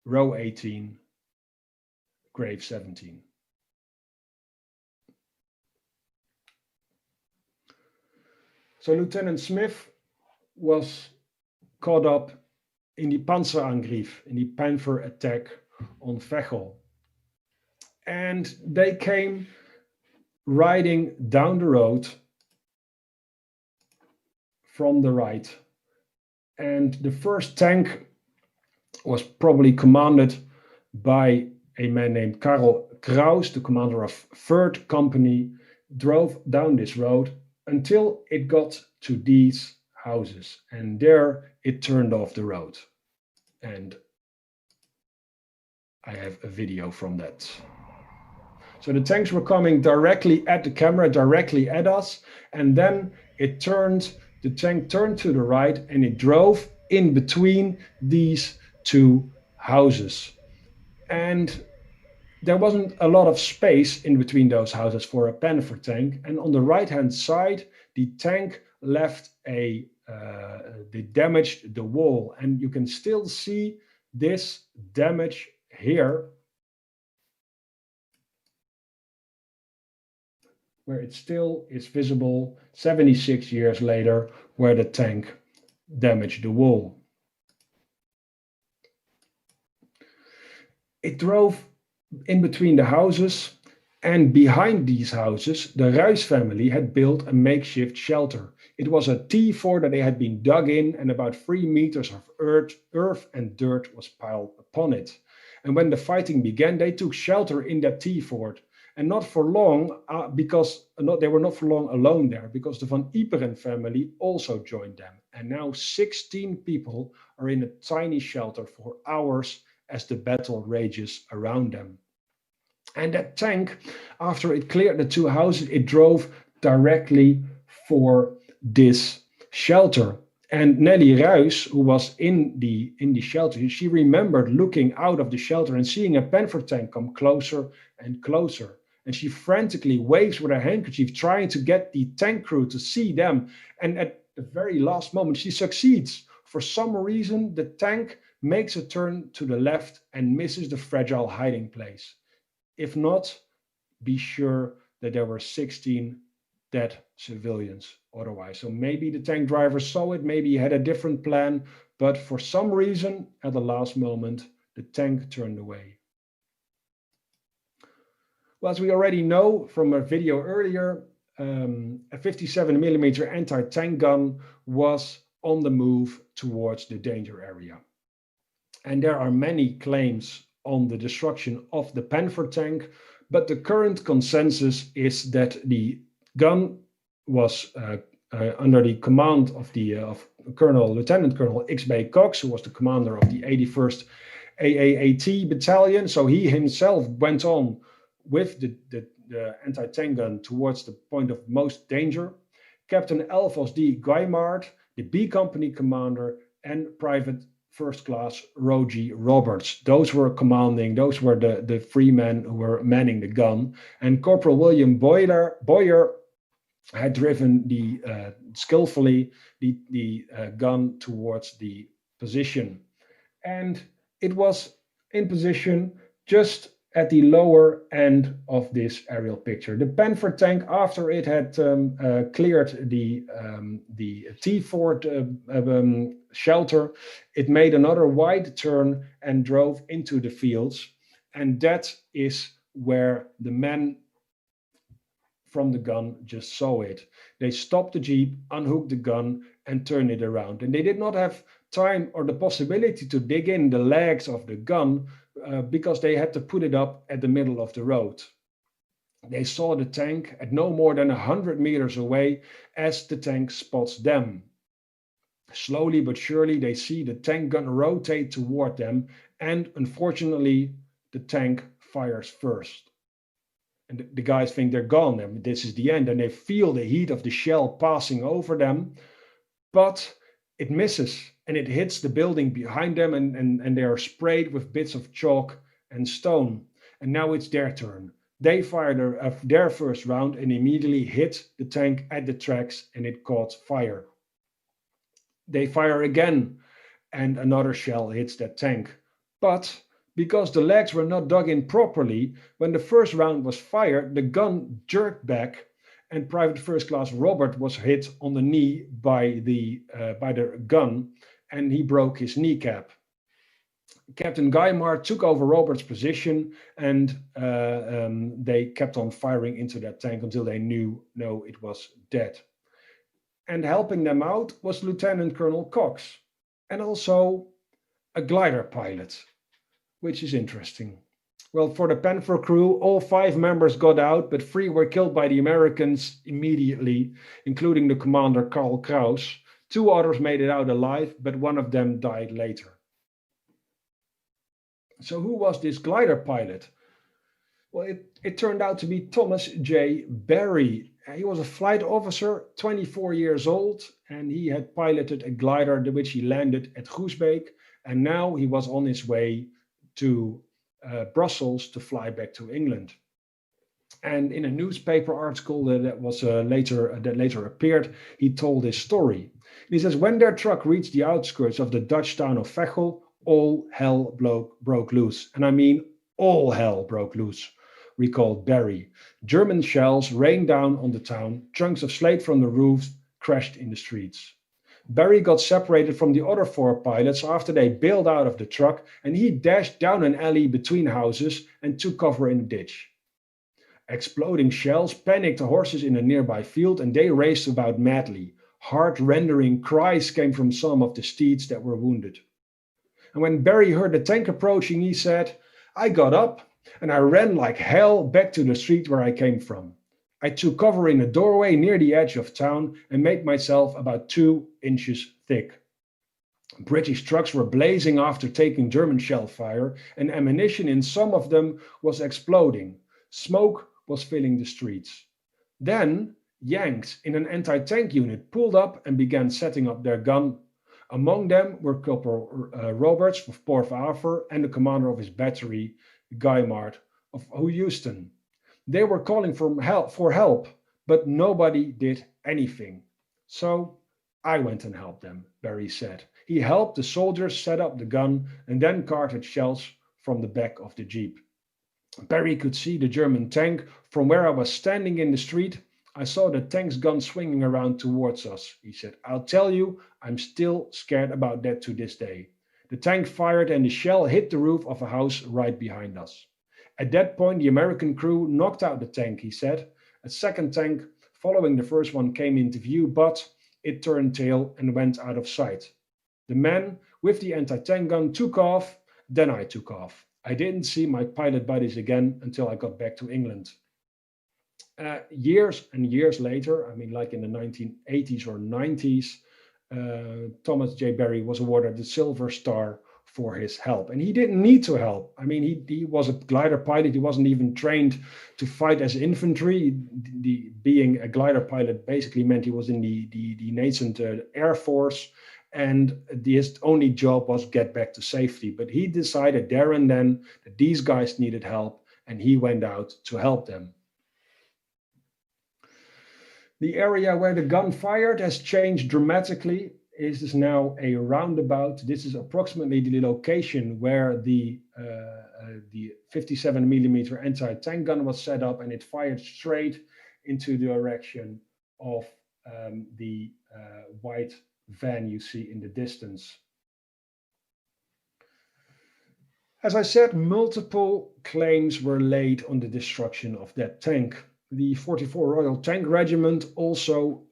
row 18, grave 17. So Lieutenant Smith was caught up in the Panzer angriff, in the Panther attack on Veghel. And they came riding down the road from the right. And the first tank was probably commanded by a man named Karl Kraus, the commander of 3rd Company, drove down this road until it got to these houses. And there it turned off the road. And I have a video from that. So the tanks were coming directly at the camera, directly at us. And then it turned, the tank turned to the right and it drove in between these 2 houses. And there wasn't a lot of space in between those houses for a Panther tank. And on the right-hand side, the tank left they damaged the wall. And you can still see this damage here, where it still is visible 76 years later, where the tank damaged the wall. It drove in between the houses, and behind these houses, the Ruys family had built a makeshift shelter. It was a T-fort that they had been dug in, and about 3 meters of earth and dirt was piled upon it. And when the fighting began, they took shelter in that T-fort. And not for long, they were not for long alone there, because the Van Iperen family also joined them. And now 16 people are in a tiny shelter for hours as the battle rages around them. And that tank, after it cleared the 2 houses, it drove directly for this shelter. And Nelly Ruys, who was in the shelter, she remembered looking out of the shelter and seeing a Panther tank come closer and closer. And she frantically waves with her handkerchief, trying to get the tank crew to see them. And at the very last moment, she succeeds. For some reason, the tank makes a turn to the left and misses the fragile hiding place. If not, be sure that there were 16 dead civilians otherwise. So maybe the tank driver saw it, maybe he had a different plan, but for some reason, at the last moment, the tank turned away. Well, as we already know from a video earlier, a 57mm anti-tank gun was on the move towards the danger area. And there are many claims on the destruction of the Panther tank, but the current consensus is that the gun was under the command of Lieutenant Colonel X.B. Cox, who was the commander of the 81st AAAT battalion. So he himself went on with the anti-tank gun towards the point of most danger. Captain Elfos D. Guimard, the B Company commander, and Private First Class Rogie Roberts. Those were the 3 men who were manning the gun. And Corporal William Boyer had driven skillfully the gun towards the position. And it was in position just at the lower end of this aerial picture. The Panther tank, after it had cleared the T-fort shelter, it made another wide turn and drove into the fields. And that is where the men from the gun just saw it. They stopped the Jeep, unhooked the gun, and turned it around. And they did not have time or the possibility to dig in the legs of the gun, because they had to put it up at the middle of the road. They saw the tank at no more than 100 meters away as the tank spots them. Slowly but surely, they see the tank gun rotate toward them, and unfortunately, the tank fires first. And the guys think they're gone, and this is the end, and they feel the heat of the shell passing over them, but it misses, and it hits the building behind them, and they are sprayed with bits of chalk and stone. And now it's their turn. They fired their first round and immediately hit the tank at the tracks, and it caught fire. They fire again, and another shell hits that tank. But because the legs were not dug in properly, when the first round was fired, the gun jerked back, and Private First Class Robert was hit on the knee by the gun, and he broke his kneecap. Captain Guymar took over Robert's position, and they kept on firing into that tank until they knew, no, it was dead. And helping them out was Lieutenant Colonel Cox, and also a glider pilot, which is interesting. Well, for the Panther crew, all 5 members got out, but 3 were killed by the Americans immediately, including the commander Karl Kraus. 2 others made it out alive, but one of them died later. So who was this glider pilot? Well, it turned out to be Thomas J. Barry. He was a flight officer, 24 years old, and he had piloted a glider which he landed at Groesbeek, and now he was on his way to Brussels to fly back to England. And in a newspaper article that later appeared, he told his story. And he says, when their truck reached the outskirts of the Dutch town of Veghel, all hell broke loose. And I mean all hell broke loose, recalled Barry. German shells rained down on the town, chunks of slate from the roofs crashed in the streets. Barry got separated from the other 4 pilots after they bailed out of the truck, and he dashed down an alley between houses and took cover in a ditch. Exploding shells panicked the horses in a nearby field, and they raced about madly. Heart-rending cries came from some of the steeds that were wounded. And when Barry heard the tank approaching, he said, I got up and I ran like hell back to the street where I came from. I took cover in a doorway near the edge of town and made myself about 2 inches thick. British trucks were blazing after taking German shell fire, and ammunition in some of them was exploding. Smoke was filling the streets. Then Yanks in an anti-tank unit pulled up and began setting up their gun. Among them were Corporal Roberts of Port Arthur and the commander of his battery, Guymar of Houston. They were calling for help, but nobody did anything. So I went and helped them, Barry said. He helped the soldiers set up the gun and then carted shells from the back of the jeep. Barry could see the German tank from where I was standing in the street. I saw the tank's gun swinging around towards us, he said. I'll tell you, I'm still scared about that to this day. The tank fired and the shell hit the roof of a house right behind us. At that point, the American crew knocked out the tank, he said. A second tank following the first one came into view, but it turned tail and went out of sight. The man with the anti-tank gun took off, then I took off. I didn't see my pilot buddies again until I got back to England. Years and years later, I mean like in the 1980s or 90s, Thomas J. Barry was awarded the Silver Star for his help. And he didn't need to help. I mean, he was a glider pilot. He wasn't even trained to fight as infantry. Being a glider pilot basically meant he was in the nascent Air Force. And his only job was get back to safety. But he decided there and then that these guys needed help, and he went out to help them. The area where the gun fired has changed dramatically. It is now a roundabout. This is approximately the location where the 57mm anti-tank gun was set up, and it fired straight into the direction of the white van you see in the distance. As I said, multiple claims were laid on the destruction of that tank. The 44 Royal Tank Regiment also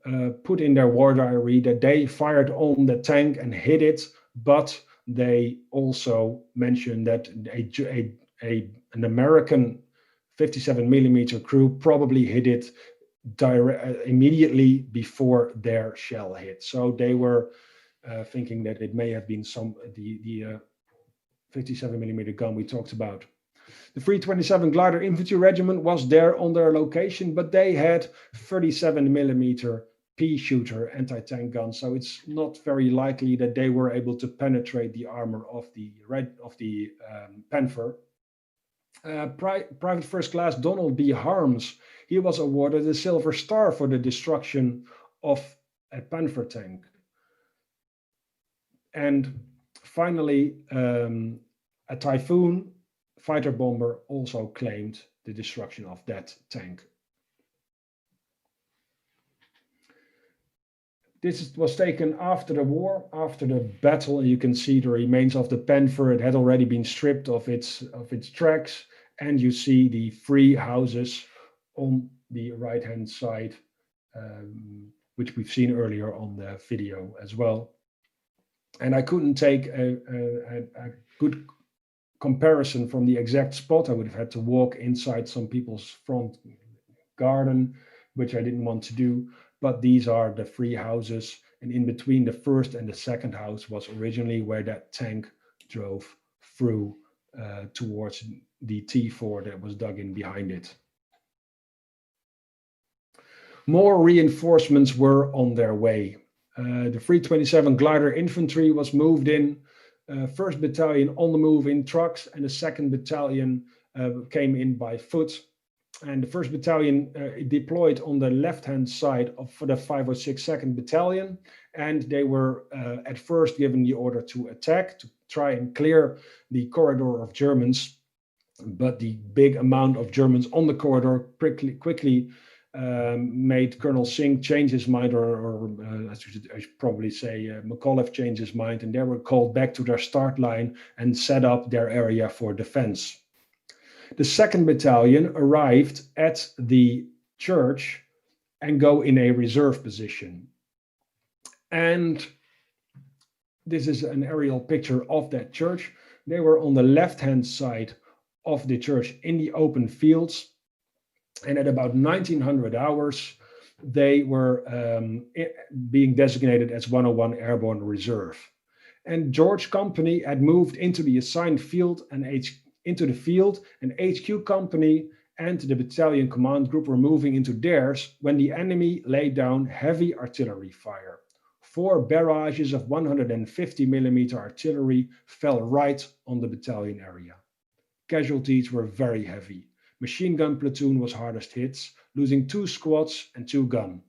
put in their war diary that they fired on the tank and hit it, but they also mentioned that an American 57mm crew probably hit it immediately before their shell hit. So they were thinking that it may have been the 57mm gun we talked about. The 327 Glider Infantry Regiment was there on their location, but they had 37mm pea shooter anti-tank guns, so it's not very likely that they were able to penetrate the armor of the Panther. Private First Class Donald B. Harms, he was awarded the Silver Star for the destruction of a Panther tank. And finally, a Typhoon fighter bomber also claimed the destruction of that tank. This was taken after the war, after the battle. You can see the remains of the Panther. It had already been stripped of its tracks, and you see the 3 houses on the right-hand side, which we've seen earlier on the video as well. And I couldn't take a good comparison from the exact spot. I would have had to walk inside some people's front garden, which I didn't want to do. But these are the 3 houses, and in between the first and the second house was originally where that tank drove through towards the T4 that was dug in behind it. More reinforcements were on their way. The 327 Glider Infantry was moved in, 1st Battalion on the move in trucks, and the 2nd Battalion came in by foot. And the 1st Battalion deployed on the left-hand side for the 506 2nd Battalion, and they were at first given the order to attack, to try and clear the corridor of Germans. But the big amount of Germans on the corridor quickly made Colonel Singh change his mind, or I should probably say McAuliffe changed his mind, and they were called back to their start line and set up their area for defense. The 2nd Battalion arrived at the church and go in a reserve position. And this is an aerial picture of that church. They were on the left-hand side of the church in the open fields. And at about 1900 hours, they were being designated as 101 Airborne Reserve. And George Company had moved into the assigned field and HQ Company and the battalion command group were moving into theirs when the enemy laid down heavy artillery fire. 4 barrages of 150mm artillery fell right on the battalion area. Casualties were very heavy. Machine gun platoon was hardest hit, losing 2 squads and 2 guns.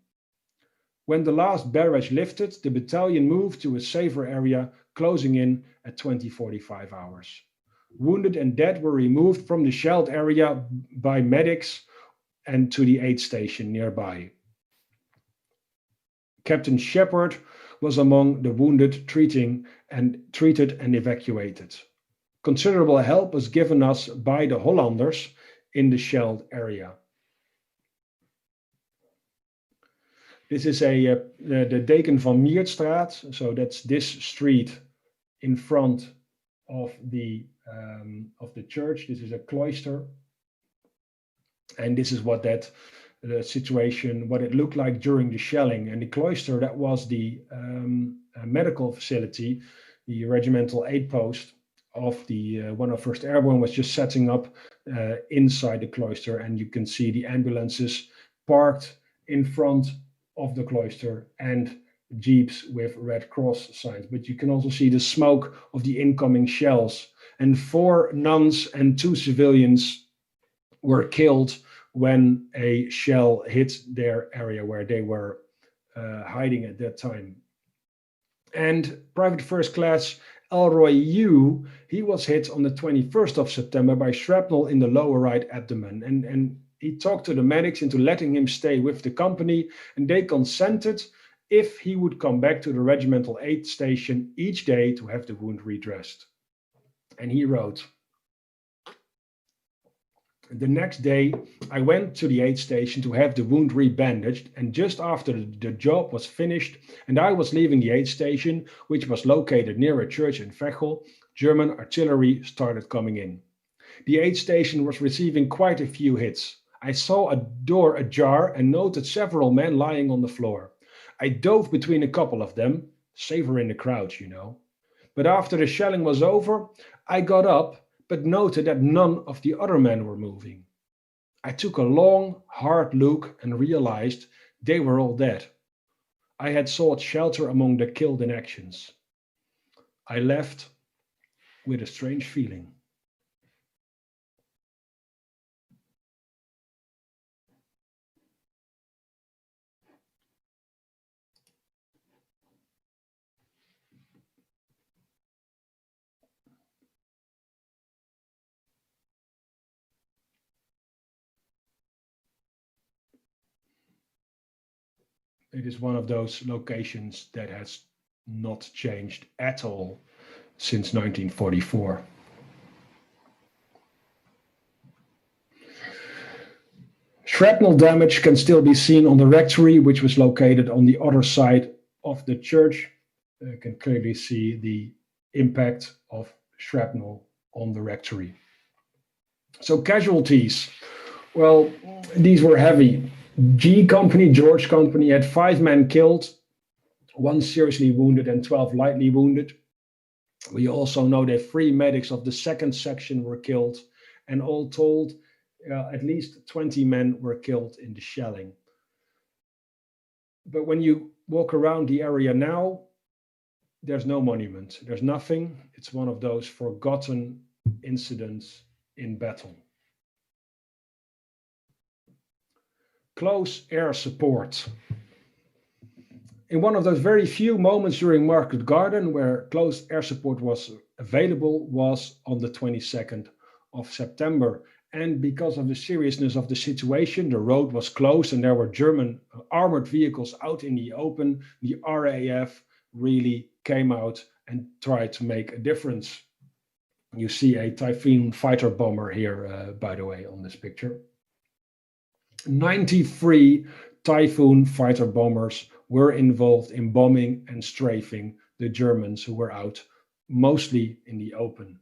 When the last barrage lifted, the battalion moved to a safer area, closing in at 20:45 hours. Wounded and dead were removed from the shelled area by medics and to the aid station nearby. Captain Shepard was among the wounded treated and evacuated. Considerable help was given us by the Hollanders in the shelled area. This is the Deken van Miertstraat, so that's this street in front of the church. This is a cloister, and this is what the situation, what it looked like during the shelling. And the cloister, that was the medical facility, the regimental aid post of the 101st Airborne was just setting up inside the cloister, and you can see the ambulances parked in front of the cloister and jeeps with Red Cross signs. But you can also see the smoke of the incoming shells, and 4 nuns and 2 civilians were killed when a shell hit their area where they were hiding at that time. And Private First Class Elroy Yu, he was hit on the 21st of September by shrapnel in the lower right abdomen. And he talked to the medics into letting him stay with the company, and they consented if he would come back to the regimental aid station each day to have the wound redressed. And he wrote, "The next day, I went to the aid station to have the wound rebandaged, and just after the job was finished and I was leaving the aid station, which was located near a church in Veghel, German artillery started coming in. The aid station was receiving quite a few hits. I saw a door ajar and noted several men lying on the floor. I dove between a couple of them, safer in the crowd, you know. But after the shelling was over, I got up, but noted that none of the other men were moving. I took a long, hard look and realized they were all dead. I had sought shelter among the killed in actions. I left with a strange feeling. It is one of those locations that has not changed at all since 1944. Shrapnel damage can still be seen on the rectory, which was located on the other side of the church. You can clearly see the impact of shrapnel on the rectory. So casualties, well, these were heavy. G Company, George Company, had 5 men killed, 1 seriously wounded and 12 lightly wounded. We also know that 3 medics of the 2nd section were killed, and all told, at least 20 men were killed in the shelling. But when you walk around the area now, there's no monument. There's nothing. It's one of those forgotten incidents in battle. Close air support. In one of those very few moments during Market Garden where close air support was available was on the 22nd of September. And because of the seriousness of the situation, the road was closed and there were German armored vehicles out in the open. The RAF really came out and tried to make a difference. You see a Typhoon fighter bomber here, by the way, on this picture. 93 Typhoon fighter bombers were involved in bombing and strafing the Germans who were out, mostly in the open.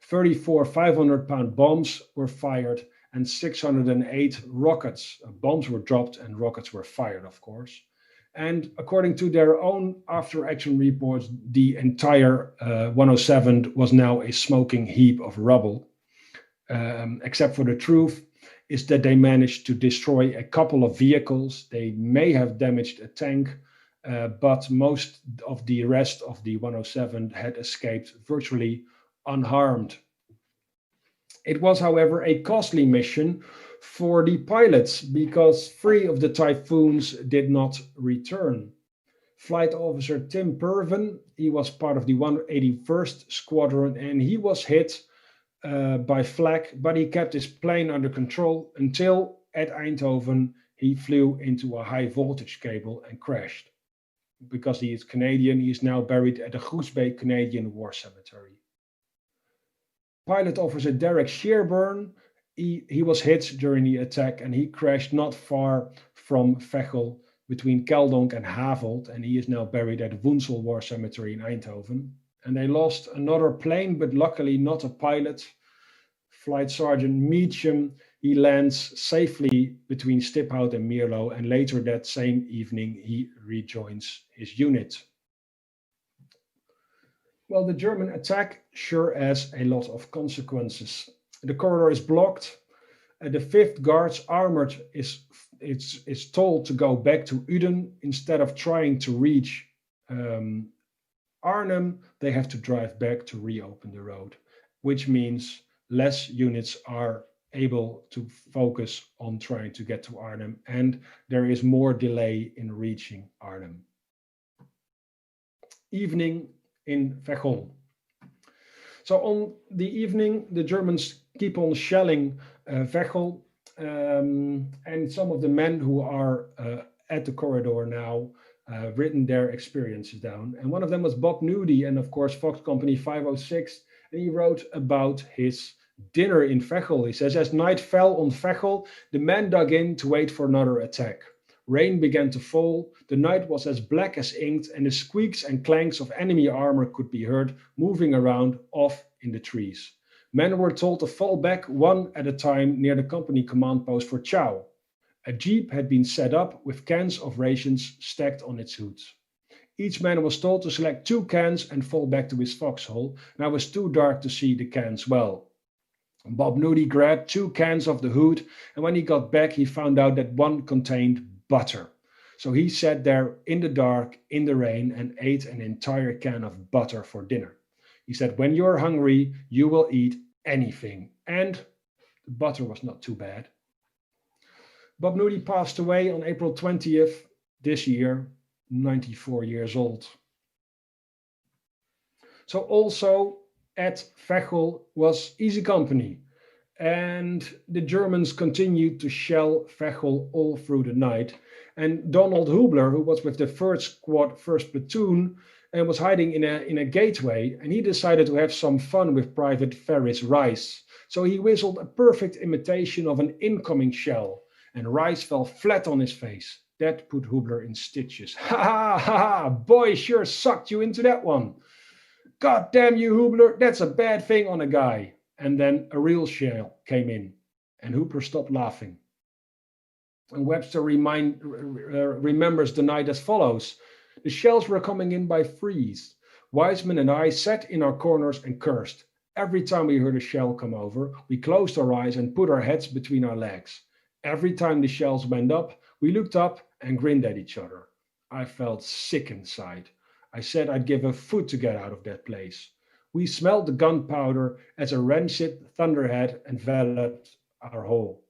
34 500-pound bombs were fired and 608 rockets. Bombs were dropped and rockets were fired, of course. And according to their own after-action reports, the entire 107 was now a smoking heap of rubble. Except for the truth is that they managed to destroy a couple of vehicles. They may have damaged a tank, but most of the rest of the 107 had escaped virtually unharmed. It was, however, a costly mission for the pilots because 3 of the Typhoons did not return. Flight Officer Tim Purven, he was part of the 181st Squadron and he was hit by flak, but he kept his plane under control until at Eindhoven he flew into a high voltage cable and crashed. Because he is Canadian, he is now buried at the Goose Bay Canadian War Cemetery. Pilot Officer Derek Shearburn, he was hit during the attack and he crashed not far from Veghel between Keldonk and Haveld, and he is now buried at the Woensel War Cemetery in Eindhoven. And they lost another plane, but luckily not a pilot. Flight Sergeant Meacham, he lands safely between Stiphout and Mierlo, and later that same evening he rejoins his unit. Well, the German attack sure has a lot of consequences. The corridor is blocked. The 5th Guards Armored is told to go back to Uden. Instead of trying to reach Arnhem, they have to drive back to reopen the road, which means less units are able to focus on trying to get to Arnhem, and there is more delay in reaching Arnhem. Evening in Veghel. So on the evening, the Germans keep on shelling Veghel, and some of the men who are at the corridor now written their experiences down. And one of them was Bob Nudie, and of course Fox Company 506, and he wrote about his dinner in Veghel. He says, as night fell on Veghel, the men dug in to wait for another attack. Rain began to fall, the night was as black as ink, and the squeaks and clanks of enemy armor could be heard moving around off in the trees. Men were told to fall back one at a time near the company command post for chow. A jeep had been set up with cans of rations stacked on its hoods. Each man was told to select 2 cans and fall back to his foxhole. Now it was too dark to see the cans well. Bob Nudie grabbed 2 cans off the hood, and when he got back, he found out that one contained butter. So he sat there in the dark, in the rain, and ate an entire can of butter for dinner. He said, when you're hungry, you will eat anything. And the butter was not too bad. Bob Moody passed away on April 20th this year, 94 years old. So also at Veghel was Easy Company. And the Germans continued to shell Veghel all through the night. And Donald Hubler, who was with the 3rd Squad, 1st Platoon, and was hiding in a gateway, and he decided to have some fun with Private Ferris Rice. So he whistled a perfect imitation of an incoming shell, and Rice fell flat on his face. That put Hubler in stitches. Ha ha ha! Boy sure sucked you into that one. God damn you, Hubler! That's a bad thing on a guy. And then a real shell came in, and Hubler stopped laughing. And Webster remembers the night as follows. The shells were coming in by threes. Wiseman and I sat in our corners and cursed. Every time we heard a shell come over, we closed our eyes and put our heads between our legs. Every time the shells went up, we looked up and grinned at each other. I felt sick inside. I said I'd give a foot to get out of that place. We smelled the gunpowder as a rancid thunderhead enveloped our hole.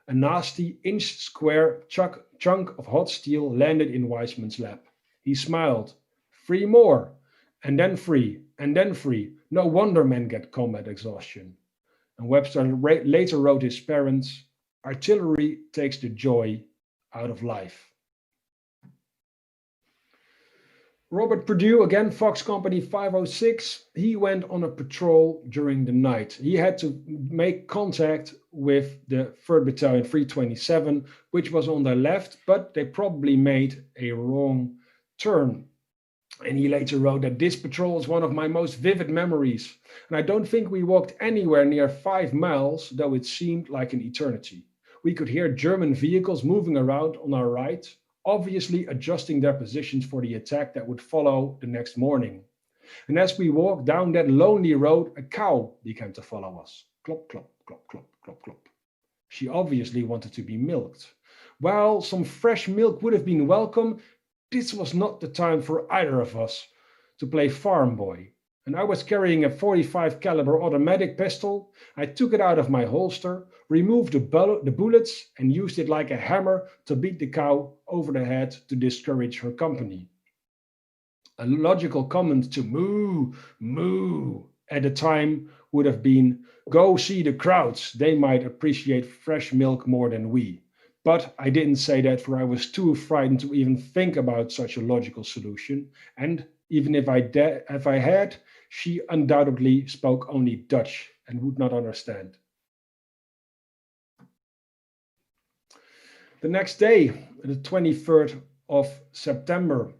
A nasty inch-square chunk of hot steel landed in Wiseman's lap. He smiled. 3 more, and then 3, and then 3. No wonder men get combat exhaustion. And Webster later wrote his parents, artillery takes the joy out of life. Robert Purdue, again, Fox Company 506, he went on a patrol during the night. He had to make contact with the 3rd Battalion 327, which was on their left, but they probably made a wrong turn. And he later wrote that this patrol is one of my most vivid memories. And I don't think we walked anywhere near 5 miles, though it seemed like an eternity. We could hear German vehicles moving around on our right, obviously adjusting their positions for the attack that would follow the next morning. And as we walked down that lonely road, a cow began to follow us. Clop, clop, clop, clop, clop, clop. She obviously wanted to be milked. While some fresh milk would have been welcome, this was not the time for either of us to play farm boy. And I was carrying a .45 caliber automatic pistol. I took it out of my holster, removed the bullets, and used it like a hammer to beat the cow over the head to discourage her company. A logical comment to moo, moo at the time would have been, go see the crowds, they might appreciate fresh milk more than we. But I didn't say that, for I was too frightened to even think about such a logical solution. And even if I had, she undoubtedly spoke only Dutch and would not understand. The next day, the 23rd of September,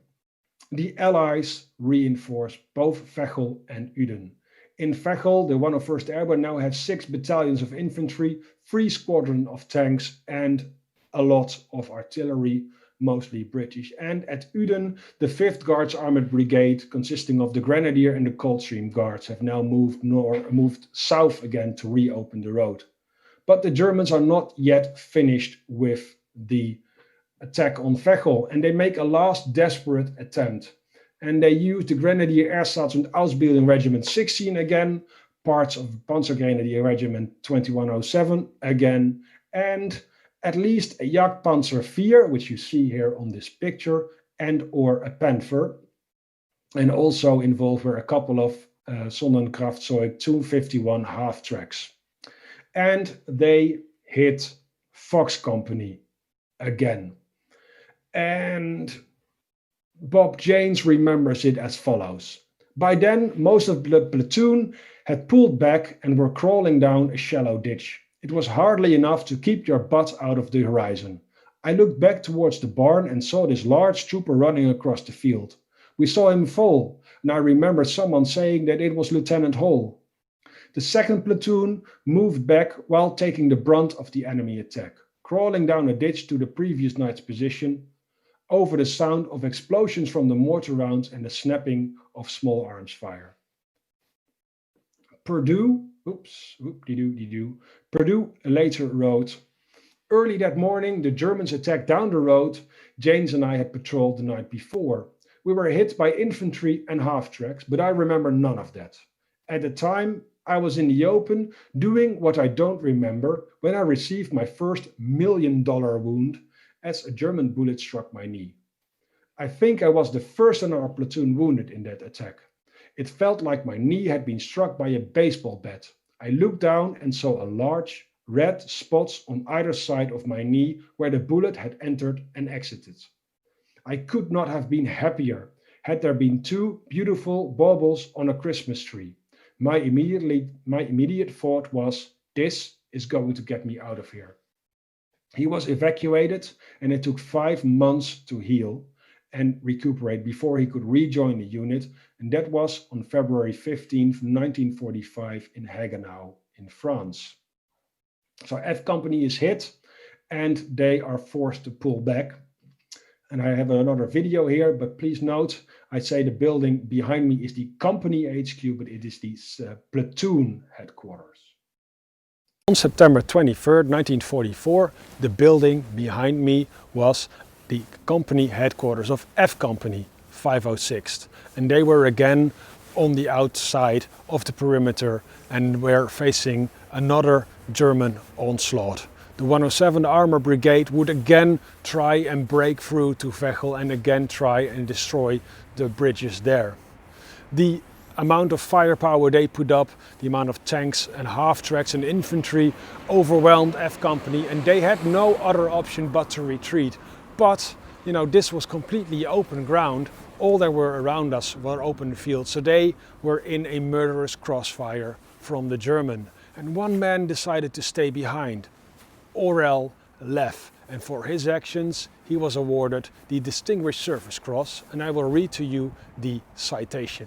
the Allies reinforced both Veghel and Uden. In Veghel, the 101st Airborne now had 6 battalions of infantry, 3 squadrons of tanks, and a lot of artillery, mostly British. And at Uden, the 5th Guards Armored Brigade, consisting of the Grenadier and the Coldstream Guards, have now moved south again to reopen the road. But the Germans are not yet finished with the attack on Veghel, and they make a last desperate attempt. And they use the Grenadier Air Sergeant Ausbildung Regiment 16 again, parts of Panzer Grenadier Regiment 2107 again, and at least a Jagdpanzer 4, which you see here on this picture, and or a Panther. And also involved were a couple of Sonnenkraftzeug 251 half-tracks. And they hit Fox Company again. And Bob Janes remembers it as follows. By then, most of the platoon had pulled back and were crawling down a shallow ditch. It was hardly enough to keep your butt out of the horizon. I looked back towards the barn and saw this large trooper running across the field. We saw him fall, and I remember someone saying that it was Lieutenant Hall. The 2nd platoon moved back while taking the brunt of the enemy attack, crawling down a ditch to the previous night's position, over the sound of explosions from the mortar rounds and the snapping of small arms fire. Purdue later wrote, Early that morning, the Germans attacked down the road James and I had patrolled the night before. We were hit by infantry and half-tracks, but I remember none of that. At the time, I was in the open doing what I don't remember when I received my first $1 million wound as a German bullet struck my knee. I think I was the first in our platoon wounded in that attack. It felt like my knee had been struck by a baseball bat. I looked down and saw a large, red spots on either side of my knee where the bullet had entered and exited. I could not have been happier had there been two beautiful baubles on a Christmas tree. My immediate thought was, this is going to get me out of here. He was evacuated and it took 5 months to heal and recuperate before he could rejoin the unit, and that was on February 15th, 1945 in Haguenau in France. So F Company is hit and they are forced to pull back. And I have another video here, but please note, I say the building behind me is the company HQ, but it is the platoon headquarters. On September 23rd, 1944, the building behind me was the company headquarters of F Company 506th. And they were again on the outside of the perimeter and were facing another German onslaught. The 107 Armor Brigade would again try and break through to Veghel and again try and destroy the bridges there. The amount of firepower they put up, the amount of tanks and half-tracks and infantry overwhelmed F Company, and they had no other option but to retreat. But, you know, this was completely open ground. All that were around us were open fields, so they were in a murderous crossfire from the German. And one man decided to stay behind, Aurel Leff, and for his actions he was awarded the Distinguished Service Cross, and I will read to you the citation.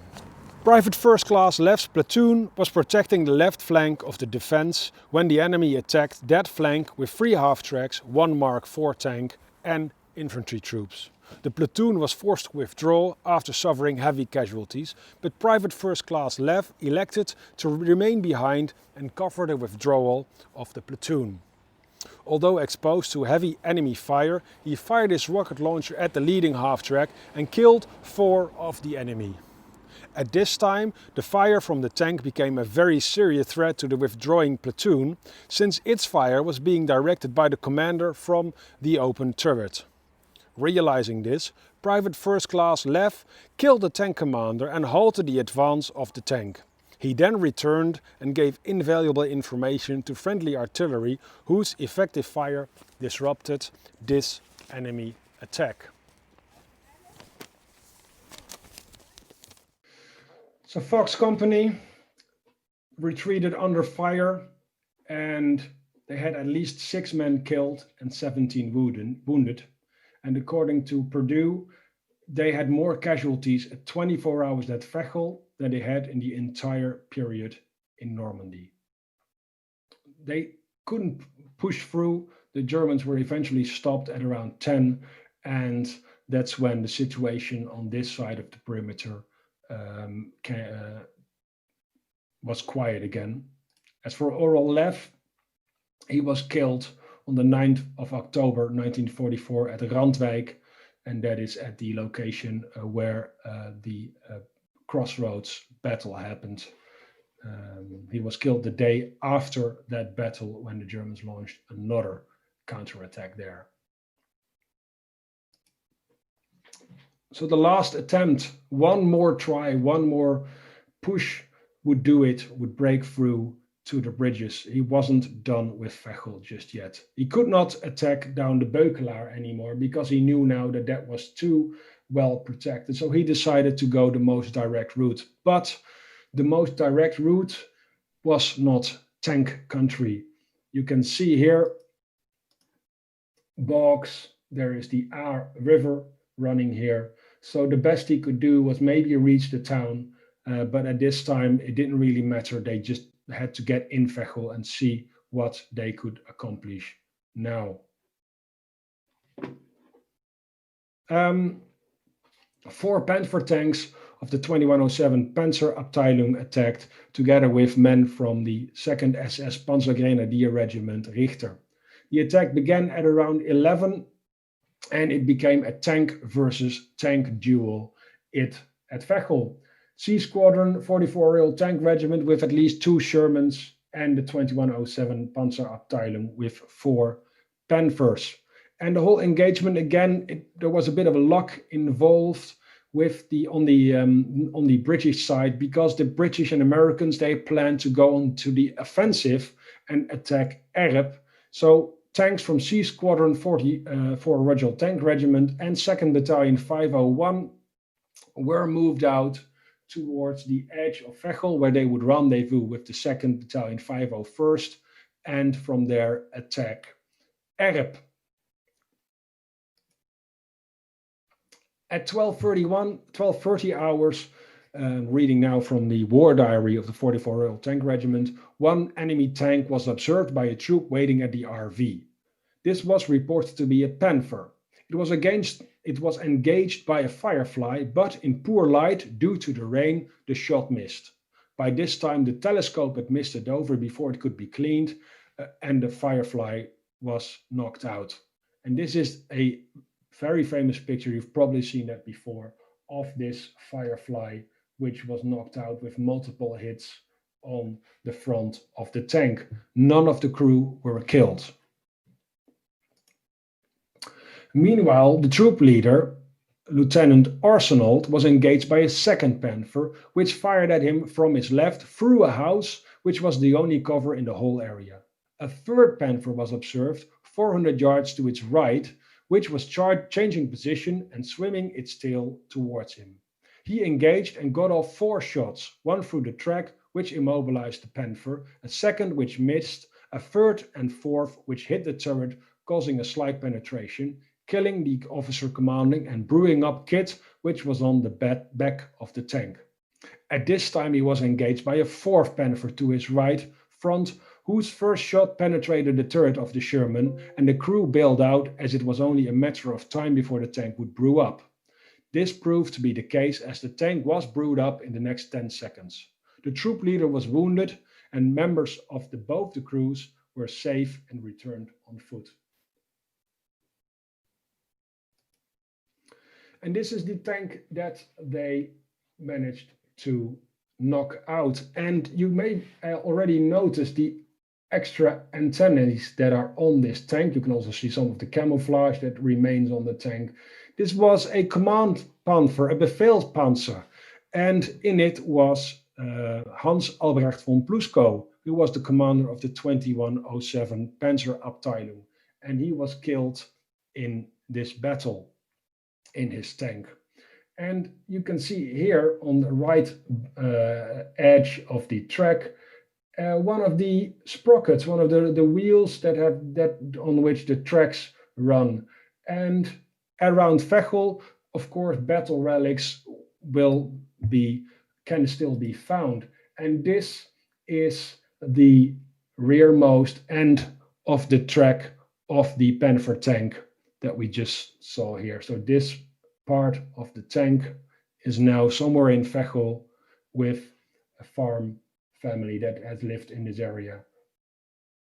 Private First Class Leff's platoon was protecting the left flank of the defense when the enemy attacked that flank with 3 half-tracks, 1 Mark IV tank and infantry troops. The platoon was forced to withdraw after suffering heavy casualties, but Private First Class Leff elected to remain behind and cover the withdrawal of the platoon. Although exposed to heavy enemy fire, he fired his rocket launcher at the leading half-track and killed 4 of the enemy. At this time, the fire from the tank became a very serious threat to the withdrawing platoon, since its fire was being directed by the commander from the open turret. Realizing this, Private First Class Leff killed the tank commander and halted the advance of the tank. He then returned and gave invaluable information to friendly artillery, whose effective fire disrupted this enemy attack. So Fox Company retreated under fire and they had at least 6 men killed and 17 wounded. And according to Purdue, they had more casualties at 24 hours at Veghel than they had in the entire period in Normandy. They couldn't push through. The Germans were eventually stopped at around 10, and that's when the situation on this side of the perimeter was quiet again. As for Aurel Leff, he was killed on the 9th of October 1944 at Randwijk, and that is at the location where the Crossroads battle happened. He was killed the day after that battle when the Germans launched another counterattack there. So the last attempt, one more try, one more push would do it, would break through to the bridges. He wasn't done with Veghel just yet. He could not attack down the Beukelaar anymore because he knew now that that was too well protected. So he decided to go the most direct route. But the most direct route was not tank country. You can see here bogs. There is the Aar River running here. So the best he could do was maybe reach the town. But at this time, it didn't really matter. They just had to get in Veghel and see what they could accomplish now. 4 Panther tanks of the 2107 Panzer Abteilung attacked, together with men from the 2nd SS Panzer Grenadier Regiment Richter. The attack began at around 11 and it became a tank versus tank duel at Veghel. C Squadron, 44 Royal Tank Regiment with at least 2 Shermans and the 2107 Panzerabteilung with 4 Panthers. And the whole engagement, again, there was a bit of a luck involved with on the British side, because the British and Americans, they planned to go on to the offensive and attack Erp. So tanks from C Squadron, 44 Royal Tank Regiment and 2nd Battalion 501 were moved out towards the edge of Veghel, where they would rendezvous with the 2nd Battalion 501st and from there attack Erp. At 12:30 hours, reading now from the war diary of the 44 Royal Tank Regiment, one enemy tank was observed by a troop waiting at the RV. This was reported to be a Panther. It was engaged by a Firefly, but in poor light due to the rain, the shot missed. By this time, the telescope had misted over before it could be cleaned, and the Firefly was knocked out. And this is a very famous picture, you've probably seen that before, of this Firefly, which was knocked out with multiple hits on the front of the tank. None of the crew were killed. Meanwhile, the troop leader, Lieutenant Arsenault, was engaged by a 2nd Panther, which fired at him from his left through a house, which was the only cover in the whole area. A 3rd Panther was observed 400 yards to its right, which was changing position and swimming its tail towards him. He engaged and got off 4 shots, one through the track, which immobilized the Panther, a 2nd which missed, a 3rd and 4th which hit the turret, causing a slight penetration, killing the officer commanding and brewing up Kit, which was on the back of the tank. At this time he was engaged by a 4th Panther to his right front, whose first shot penetrated the turret of the Sherman, and the crew bailed out as it was only a matter of time before the tank would brew up. This proved to be the case, as the tank was brewed up in the next 10 seconds. The troop leader was wounded, and members of both the crews were safe and returned on foot. And this is the tank that they managed to knock out. And you may already notice the extra antennas that are on this tank. You can also see some of the camouflage that remains on the tank. This was a command Panther, a Befehlspanzer, and in it was Hans Albrecht von Pluskow, who was the commander of the 2107 Panzerabteilung, and he was killed in this battle in his tank. And you can see here on the right edge of the track, one of the sprockets, one of the wheels that on which the tracks run. And around Veghel, of course, battle relics can still be found. And this is the rearmost end of the track of the Panther tank that we just saw here. So this part of the tank is now somewhere in Veghel with a farm family that has lived in this area,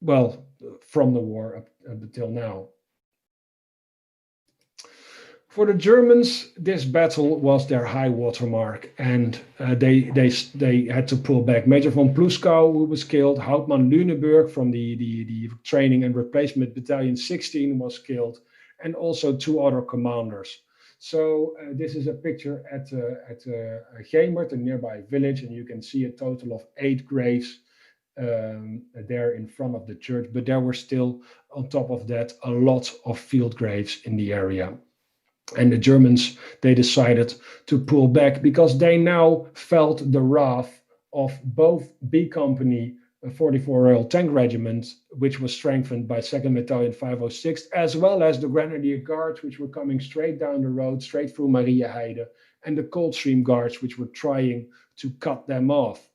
well, from the war up until now. For the Germans, this battle was their high water mark, and they had to pull back. Major von Pluskow, who was killed, Hauptmann Lüneburg from the training and replacement battalion 16 was killed, and also 2 other commanders. So this is a picture at Gemert, a nearby village, and you can see a total of 8 graves there in front of the church. But there were still, on top of that, a lot of field graves in the area. And the Germans, they decided to pull back because they now felt the wrath of both B Company, 44 Royal Tank Regiment, which was strengthened by 2nd Battalion 506, as well as the Grenadier Guards, which were coming straight down the road, straight through Mariaheide, and the Coldstream Guards, which were trying to cut them off.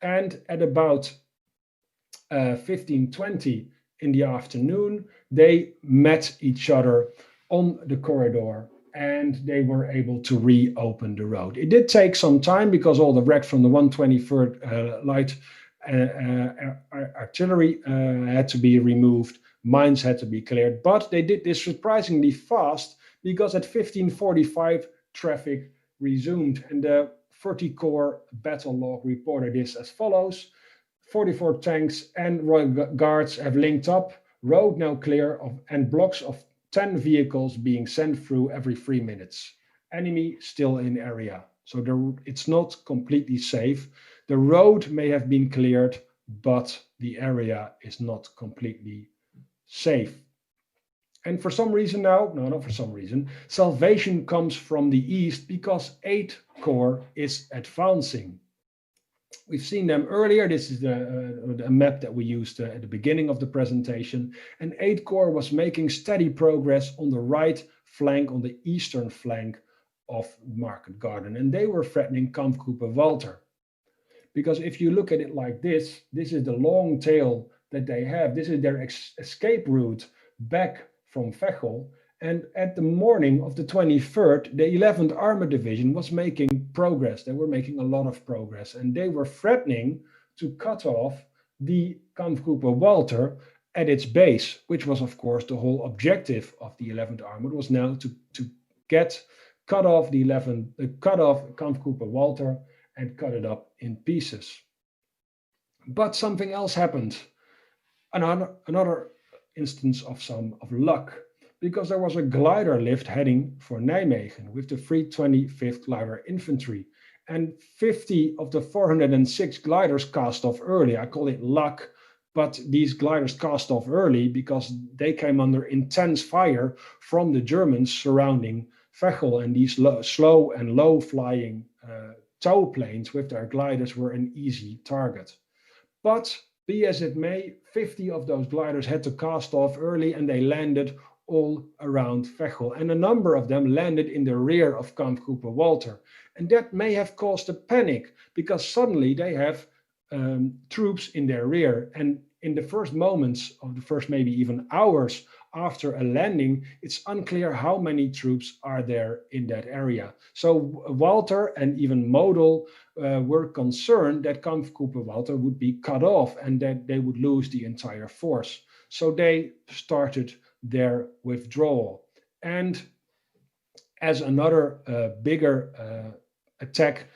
And at about 15:20 in the afternoon, they met each other on the corridor, and they were able to reopen the road. It did take some time because all the wrecks from the 123rd Light Artillery had to be removed, mines had to be cleared. But they did this surprisingly fast, because at 15:45 traffic resumed, and the 30 Corps battle log reported this as follows: 44 tanks and Royal Guards have linked up, road now clear and blocks of 10 vehicles being sent through every 3 minutes. Enemy still in area. So it's not completely safe. The road may have been cleared, but the area is not completely safe. And for some reason now, no, not for some reason, salvation comes from the east, because 8 Corps is advancing. We've seen them earlier. This is a map that we used at the beginning of the presentation. And 8 Corps was making steady progress on the right flank, on the eastern flank of Market Garden. And they were threatening Kampfgruppe Walter. Because if you look at it like this is the long tail that they have. This is their escape route back from Veghel. And at the morning of the 23rd, the 11th Armored Division was making progress. They were making a lot of progress. And they were threatening to cut off the Kampfgruppe Walter at its base, which was, of course, the whole objective of the 11th Armored, was now to cut off Kampfgruppe Walter and cut it up in pieces. But something else happened. Another instance of luck. Because there was a glider lift heading for Nijmegen with the 325th Glider Infantry. And 50 of the 406 gliders cast off early. I call it luck, but these gliders cast off early because they came under intense fire from the Germans surrounding Veghel, and these slow and low flying tow planes with their gliders were an easy target. But be as it may, 50 of those gliders had to cast off early, and they landed all around Veghel, and a number of them landed in the rear of Kampfgruppe Walter. And that may have caused a panic, because suddenly they have troops in their rear. And in the first moments of the first maybe even hours after a landing, it's unclear how many troops are there in that area. So Walter and even Model were concerned that Kampfgruppe Walter would be cut off and that they would lose the entire force. So they started their withdrawal. And as another bigger attack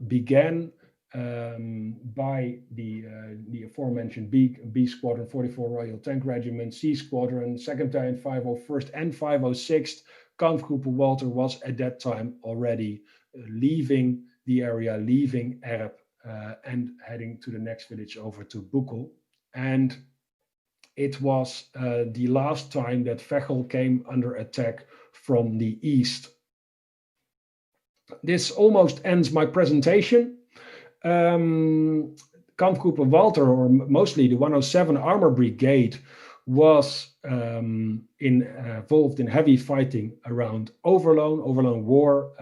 began by the aforementioned B Squadron, 44 Royal Tank Regiment, C Squadron, 2nd Battalion, 501st and 506th, Kampfgruppe Walter was at that time already leaving the area, leaving Erp, and heading to the next village over to Bukel. And it was the last time that Veghel came under attack from the east. This almost ends my presentation. Kampfgruppe Walter, or mostly the 107 Armored Brigade, was involved in heavy fighting around Overloon. Overloon War,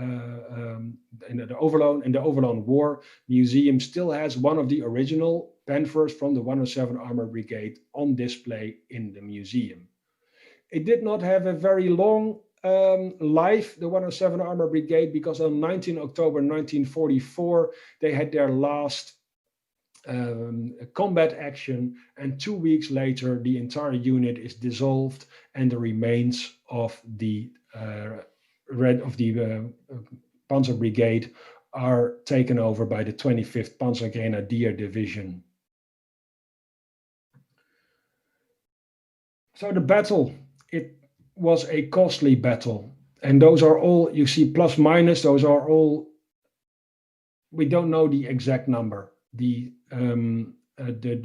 in the Overloon War Museum still has one of the original Panthers from the 107 Armored Brigade on display in the museum. It did not have a very long life, the 107 Armored Brigade, because on 19 October 1944 they had their last combat action, and 2 weeks later the entire unit is dissolved and the remains of the Panzer Brigade are taken over by the 25th Panzer Grenadier Division. So the battle, it was a costly battle, and those are all, you see plus minus, those are all, we don't know the exact number. The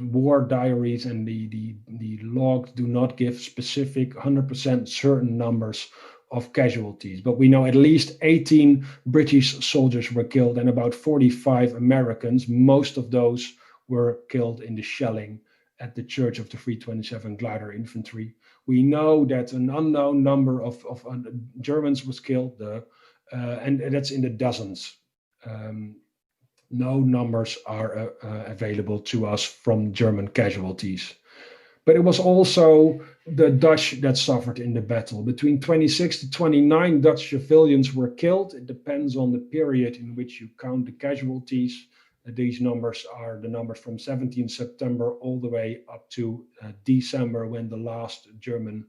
war diaries and the logs do not give specific 100% certain numbers of casualties, but we know at least 18 British soldiers were killed and about 45 Americans. Most of those were killed in the shelling at the Church of the 327 Glider Infantry. We know that an unknown number of Germans was killed, and that's in the dozens. No numbers are available to us from German casualties. But it was also the Dutch that suffered in the battle. Between 26 to 29 Dutch civilians were killed. It depends on the period in which you count the casualties. These numbers are the numbers from 17 September all the way up to December, when the last German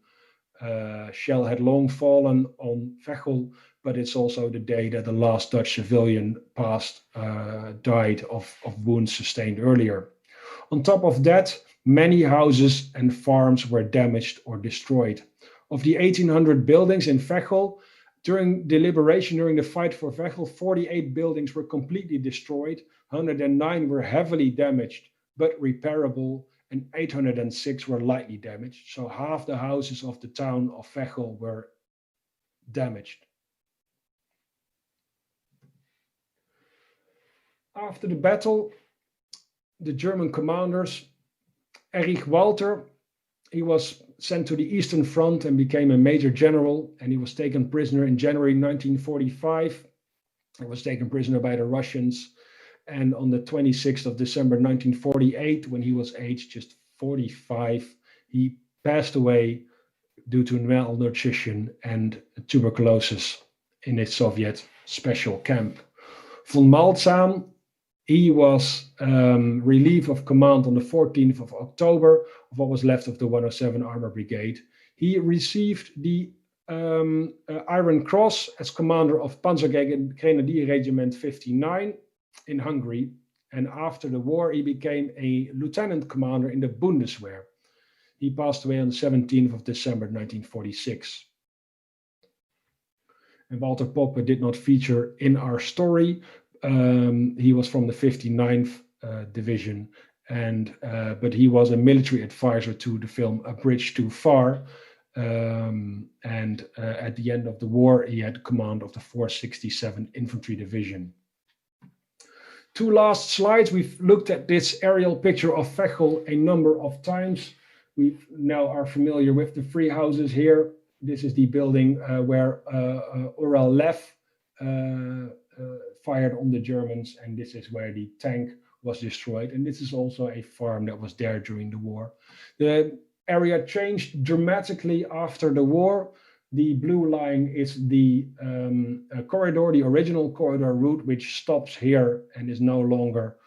shell had long fallen on Veghel, but it's also the day that the last Dutch civilian died of wounds sustained earlier. On top of that, many houses and farms were damaged or destroyed. Of the 1,800 buildings in Veghel, during deliberation, during the fight for Veghel, 48 buildings were completely destroyed, 109 were heavily damaged but repairable, and 806 were lightly damaged. So half the houses of the town of Veghel were damaged. After the battle, the German commanders, Erich Walter, he was sent to the Eastern Front and became a major general, and he was taken prisoner in January 1945. He was taken prisoner by the Russians, and on the 26th of December 1948, when he was aged just 45, he passed away due to malnutrition and tuberculosis in a Soviet special camp. Von Maltzahn, he was relieved of command on the 14th of October of what was left of the 107 Armor Brigade. He received the Iron Cross as commander of Panzer Grenadier Regiment 59 in Hungary. And after the war, he became a lieutenant commander in the Bundeswehr. He passed away on the 17th of December 1946. And Walter Poppe did not feature in our story. He was from the 59th Division, but he was a military advisor to the film A Bridge Too Far. At the end of the war, he had command of the 467 Infantry Division. Two last slides. We've looked at this aerial picture of Veghel a number of times. We now are familiar with the three houses here. This is the building where Oral Lev fired on the Germans, and this is where the tank was destroyed. And this is also a farm that was there during the war. The area changed dramatically after the war. The blue line is the corridor, the original corridor route, which stops here and is no longer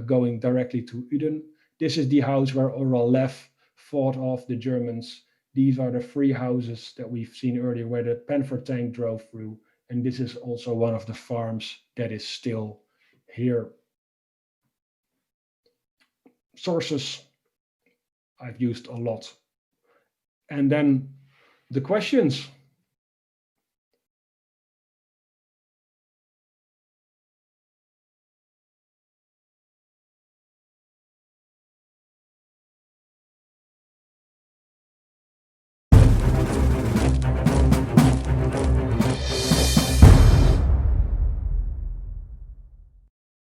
going directly to Uden. This is the house where Oral Lev fought off the Germans. These are the three houses that we've seen earlier where the Panther tank drove through. And this is also one of the farms that is still here. Sources I've used a lot. And then the questions.